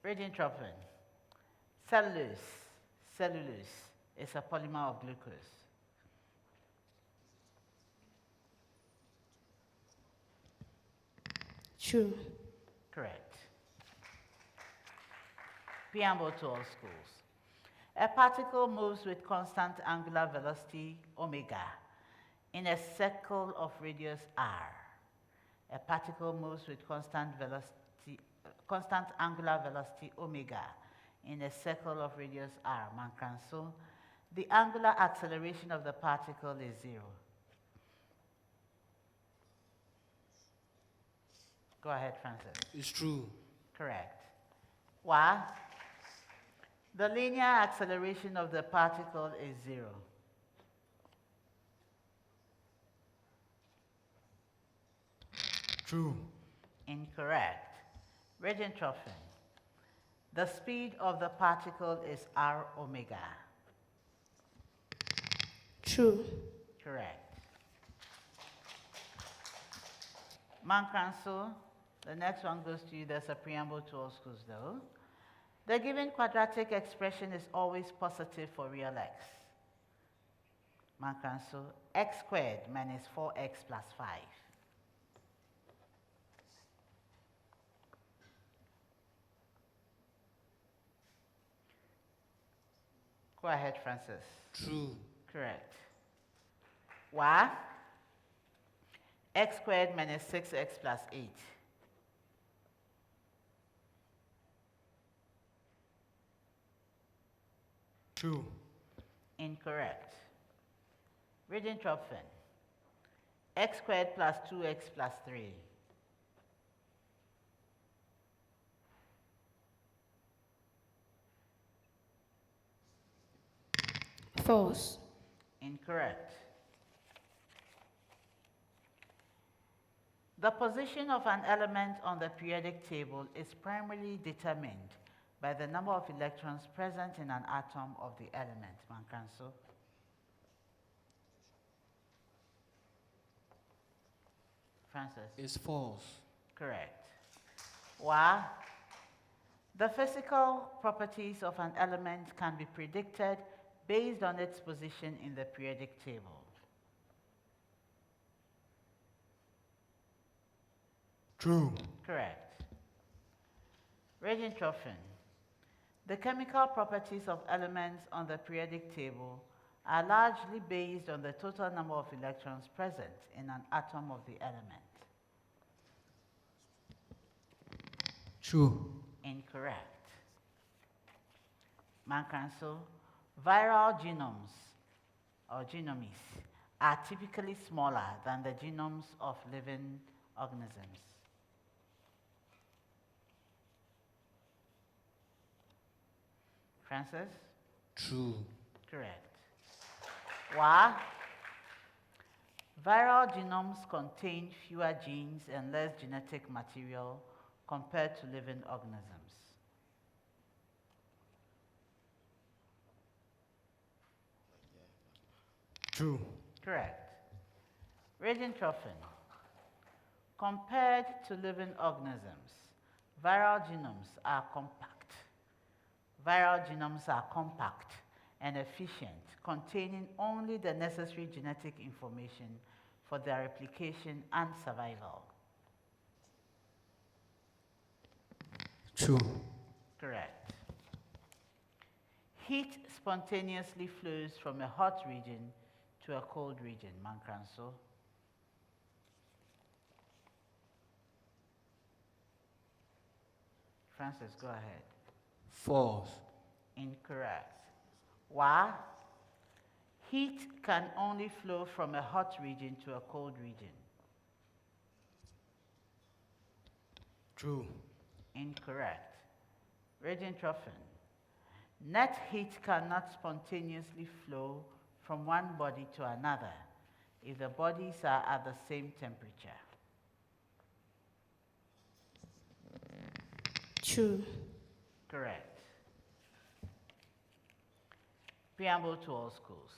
Regentropfen. Cellulose is a polymer of glucose. True. Correct. Preamble to all schools. A particle moves with constant angular velocity omega in a circle of radius r. A particle moves with constant angular velocity omega in a circle of radius r. Mankranso. The angular acceleration of the particle is 0. Go ahead, Francis. It's true. Correct. Why? The linear acceleration of the particle is 0. True. Incorrect. Regentropfen. The speed of the particle is r omega. True. Correct. Mankranso, the next one goes to you. There's a preamble to all schools though. The given quadratic expression is always positive for real x. Mankranso, x squared minus 4x plus 5. Go ahead, Francis. True. Correct. Why? X squared minus 6x plus 8. True. Incorrect. Regentropfen. X squared plus 2x plus 3. False. Incorrect. The position of an element on the periodic table is primarily determined by the number of electrons present in an atom of the element. Mankranso. Francis. It's false. Correct. Why? The physical properties of an element can be predicted based on its position in the periodic table. True. Correct. Regentropfen. The chemical properties of elements on the periodic table are largely based on the total number of electrons present in an atom of the element. True. Incorrect. Mankranso, viral genomes or genomes are typically smaller than the genomes of living organisms. Francis? True. Correct. Why? Viral genomes contain fewer genes and less genetic material compared to living organisms. True. Correct. Regentropfen. Compared to living organisms, viral genomes are compact. Viral genomes are compact and efficient, containing only the necessary genetic information for their replication and survival. True. Correct. Heat spontaneously flows from a hot region to a cold region. Mankranso. Francis, go ahead. False. Incorrect. Why? Heat can only flow from a hot region to a cold region. True. Incorrect. Regentropfen. Net heat cannot spontaneously flow from one body to another if the bodies are at the same temperature. True. Correct. Preamble to all schools.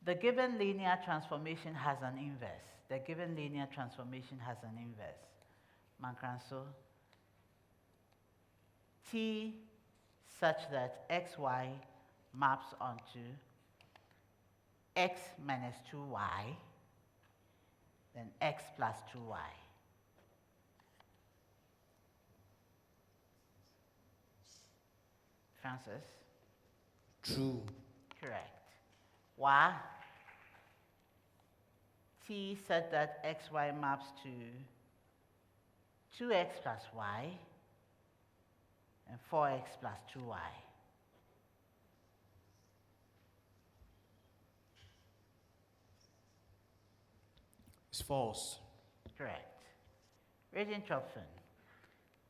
The given linear transformation has an inverse. The given linear transformation has an inverse. Mankranso. T such that xy maps onto x minus 2y, then x plus 2y. Francis? True. Correct. Why? T said that xy maps to 2x plus y and 4x plus 2y. It's false. Correct. Regentropfen.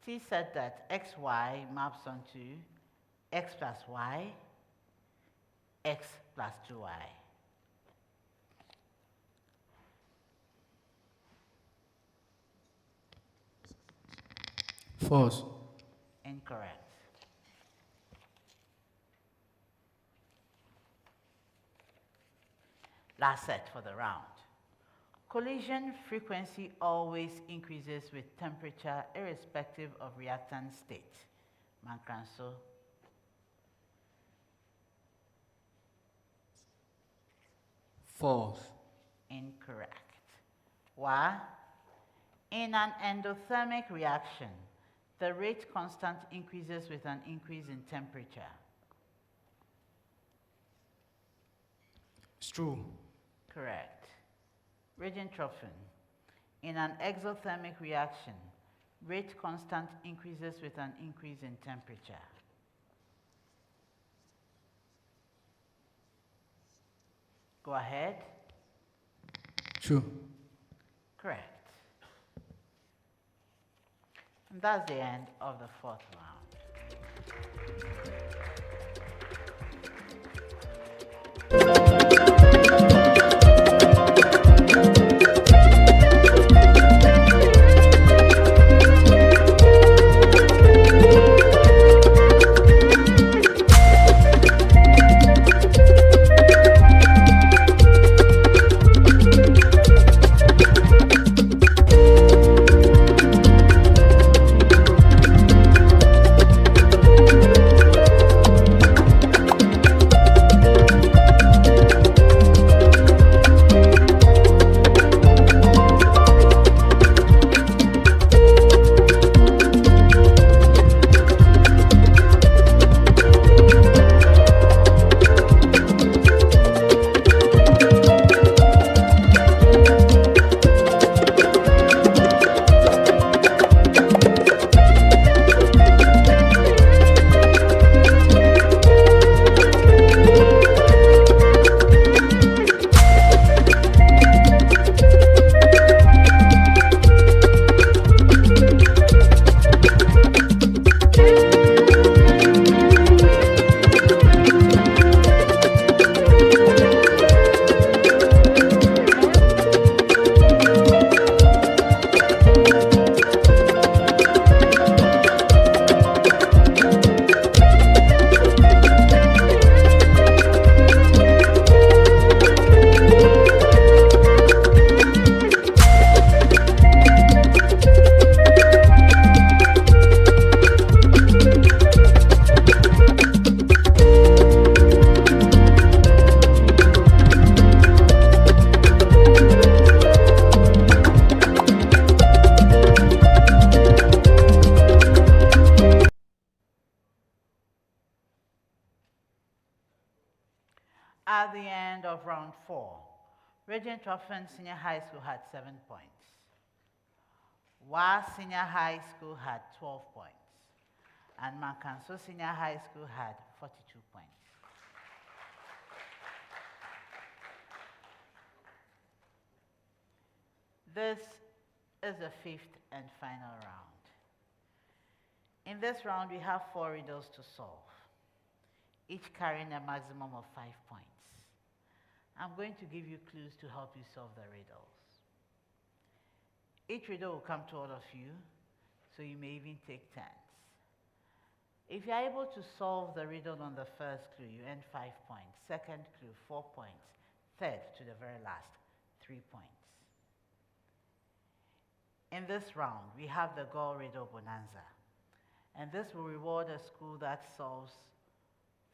T said that xy maps onto x plus y, x plus 2y. False. Incorrect. Last set for the round. Collision frequency always increases with temperature irrespective of reactant state. Mankranso. False. Incorrect. Why? In an endothermic reaction, the rate constant increases with an increase in temperature. It's true. Correct. Regentropfen. In an exothermic reaction, rate constant increases with an increase in temperature. Go ahead. True. Correct. And that's the end of the fourth round. At the end of round 4, Regentropfen Senior High School had 7 points, while Senior High School had 12 points. and Mankranso Senior High School had 42 points. This is the fifth and final round. In this round, we have 4 riddles to solve, each carrying a maximum of 5 points. I'm going to give you clues to help you solve the riddles. Each riddle will come to all of you, so you may even take turns. If you're able to solve the riddle on the first clue, you earn 5 points. Second clue, 4 points. Third, to the very last, 3 points. In this round, we have the Goal Riddle Bonanza. And this will reward a school that solves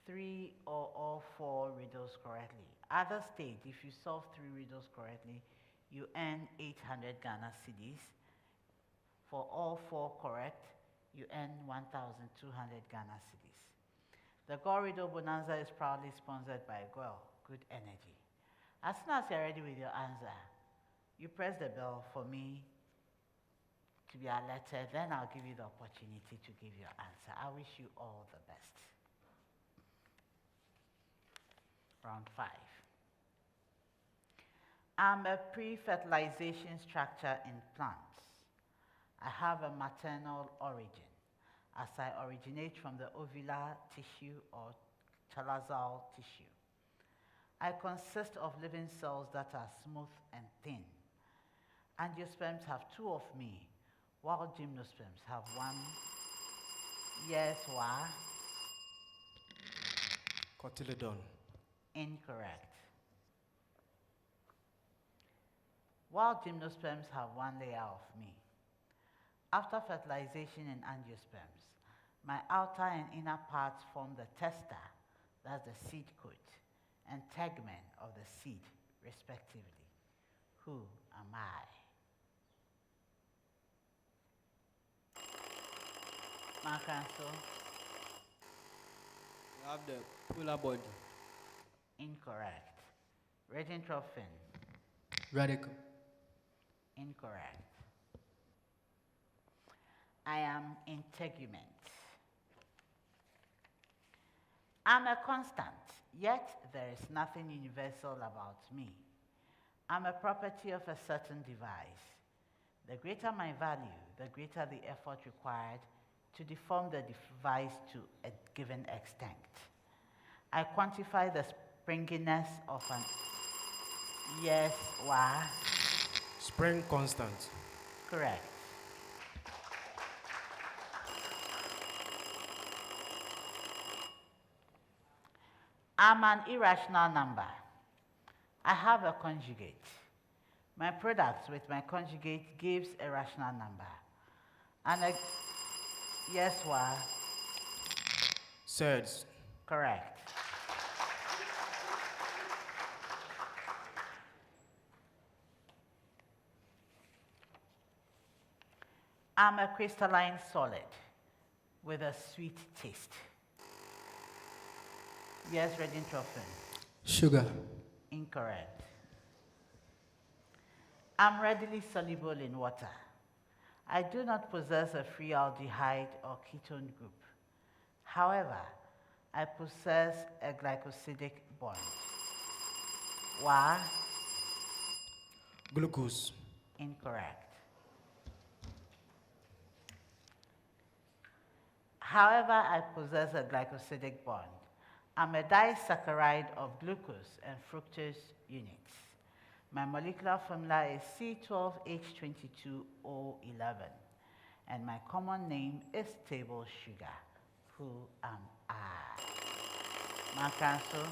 3 or all 4 riddles correctly. Other stage, if you solve 3 riddles correctly, you earn 800 Ghana cedis. For all 4 correct, you earn 1,200 Ghana cedis. The Goal Riddle Bonanza is proudly sponsored by GOIL, Good Energy. As soon as you're ready with your answer, you press the bell for me to be alerted, then I'll give you the opportunity to give your answer. I wish you all the best. Round 5. I'm a pre-fertilization structure in plants. I have a maternal origin, as I originate from the ovular tissue or chalazial tissue. I consist of living cells that are smooth and thin. Angiosperms have 2 of me, while gymnosperms have 1. Yes, why? Cotyledon. Incorrect. While gymnosperms have 1 layer of me. After fertilization in angiosperms, my outer and inner parts form the testa, that's the seed coat, and tegmen of the seed, respectively. Who am I? Mankranso. You have the polar body. Incorrect. Regentropfen. Radical. Incorrect. I am integument. I'm a constant, yet there is nothing universal about me. I'm a property of a certain device. The greater my value, the greater the effort required to deform the device to a given extent. I quantify the springiness of an... Yes, why? Spring constant. Correct. I'm an irrational number. I have a conjugate. My product with my conjugate gives a rational number. And a... Yes, why? Surds. Correct. I'm a crystalline solid with a sweet taste. Yes, Regentropfen. Sugar. Incorrect. I'm readily soluble in water. I do not possess a free aldehyde or ketone group. However, I possess a glycosidic bond. Why? Glucose. Incorrect. However, I possess a glycosidic bond. I'm a disaccharide of glucose and fructose units. My molecular formula is C12H22O11, and my common name is table sugar. Who am I? Mankranso?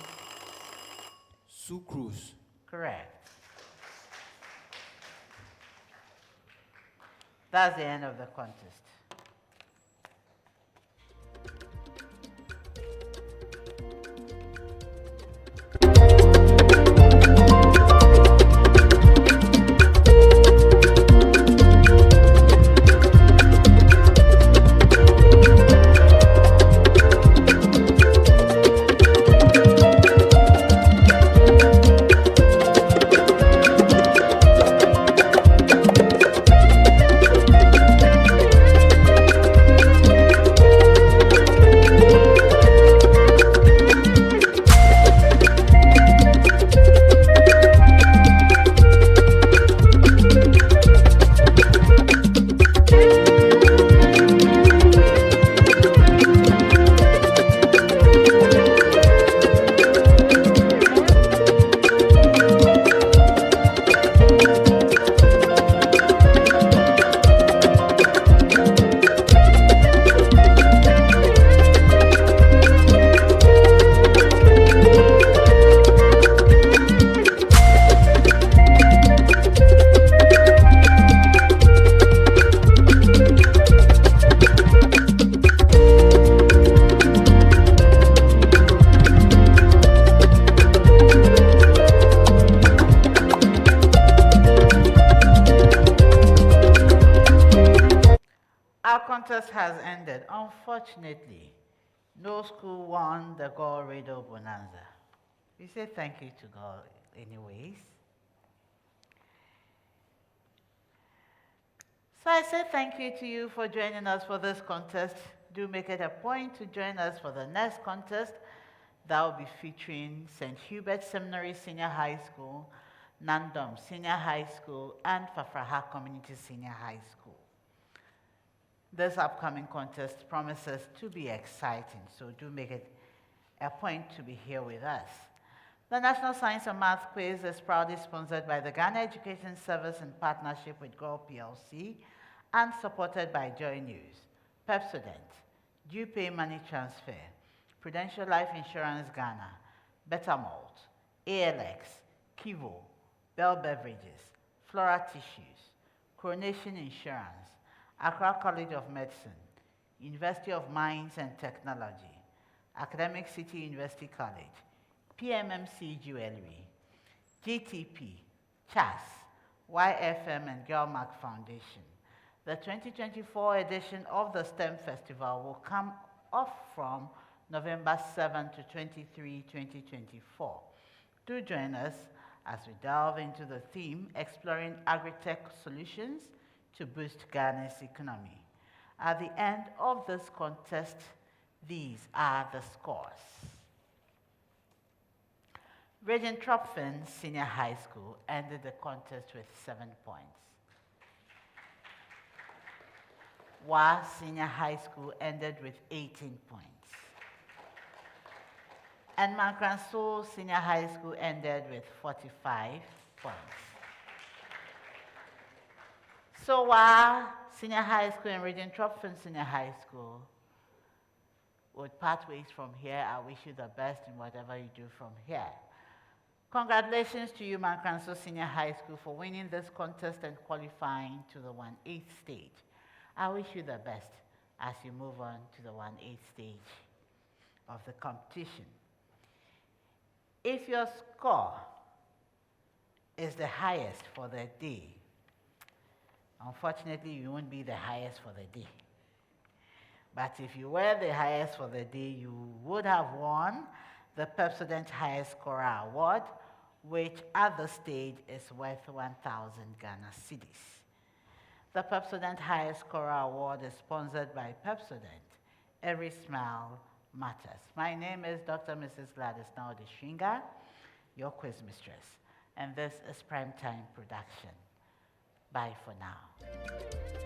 Sucrose. Correct. That's the end of the contest. Unfortunately, no school won the God Riddle Bonanza. We say thank you to God anyways. So I say thank you to you for joining us for this contest. Do make it a point to join us for the next contest that will be featuring St. Hubert Seminary Senior High School, Nandom Senior High School, and Fafraha Community Senior High School. This upcoming contest promises to be exciting, so do make it a point to be here with us. The National Science and Math Quiz is proudly sponsored by the Ghana Education Service in partnership with Grow PLC and supported by Joy News, Pepsodent, Due Pay Money Transfer, Prudential Life Insurance Ghana, Bettermalt, ALX, Kivo, Bell Beverages, Flora Tissues, Coronation Insurance, Accra College of Medicine, University of Mines and Technology, Academic City University College, PMMC Jewelry, GTP, CHAS, YFM and Girlmark Foundation. The 2024 edition of the STEM Festival will come off from November 7 to 23, 2024. Do join us as we delve into the theme, exploring agri-tech solutions to boost Ghana's economy. At the end of this contest, these are the scores. Regentropfen Senior High School ended the contest with 7 points. WA Senior High School ended with 18 points. And Mankranso Senior High School ended with 45 points. So WA Senior High School and Regentropfen Senior High School would part ways from here. I wish you the best in whatever you do from here. Congratulations to you, Mankranso Senior High School, for winning this contest and qualifying to the 1/8 stage. I wish you the best as you move on to the 1/8 stage of the competition. If your score is the highest for the day, unfortunately, you won't be the highest for the day. But if you were the highest for the day, you would have won the Pepsodent Highest Scorer Award, which at the stage is worth 1,000 Ghana cedis. The Pepsodent Highest Scorer Award is sponsored by Pepsodent. Every smile matters. My name is Dr. Mrs. Gladys Naudishringa, your quiz mistress, and this is Primetime Production. Bye for now.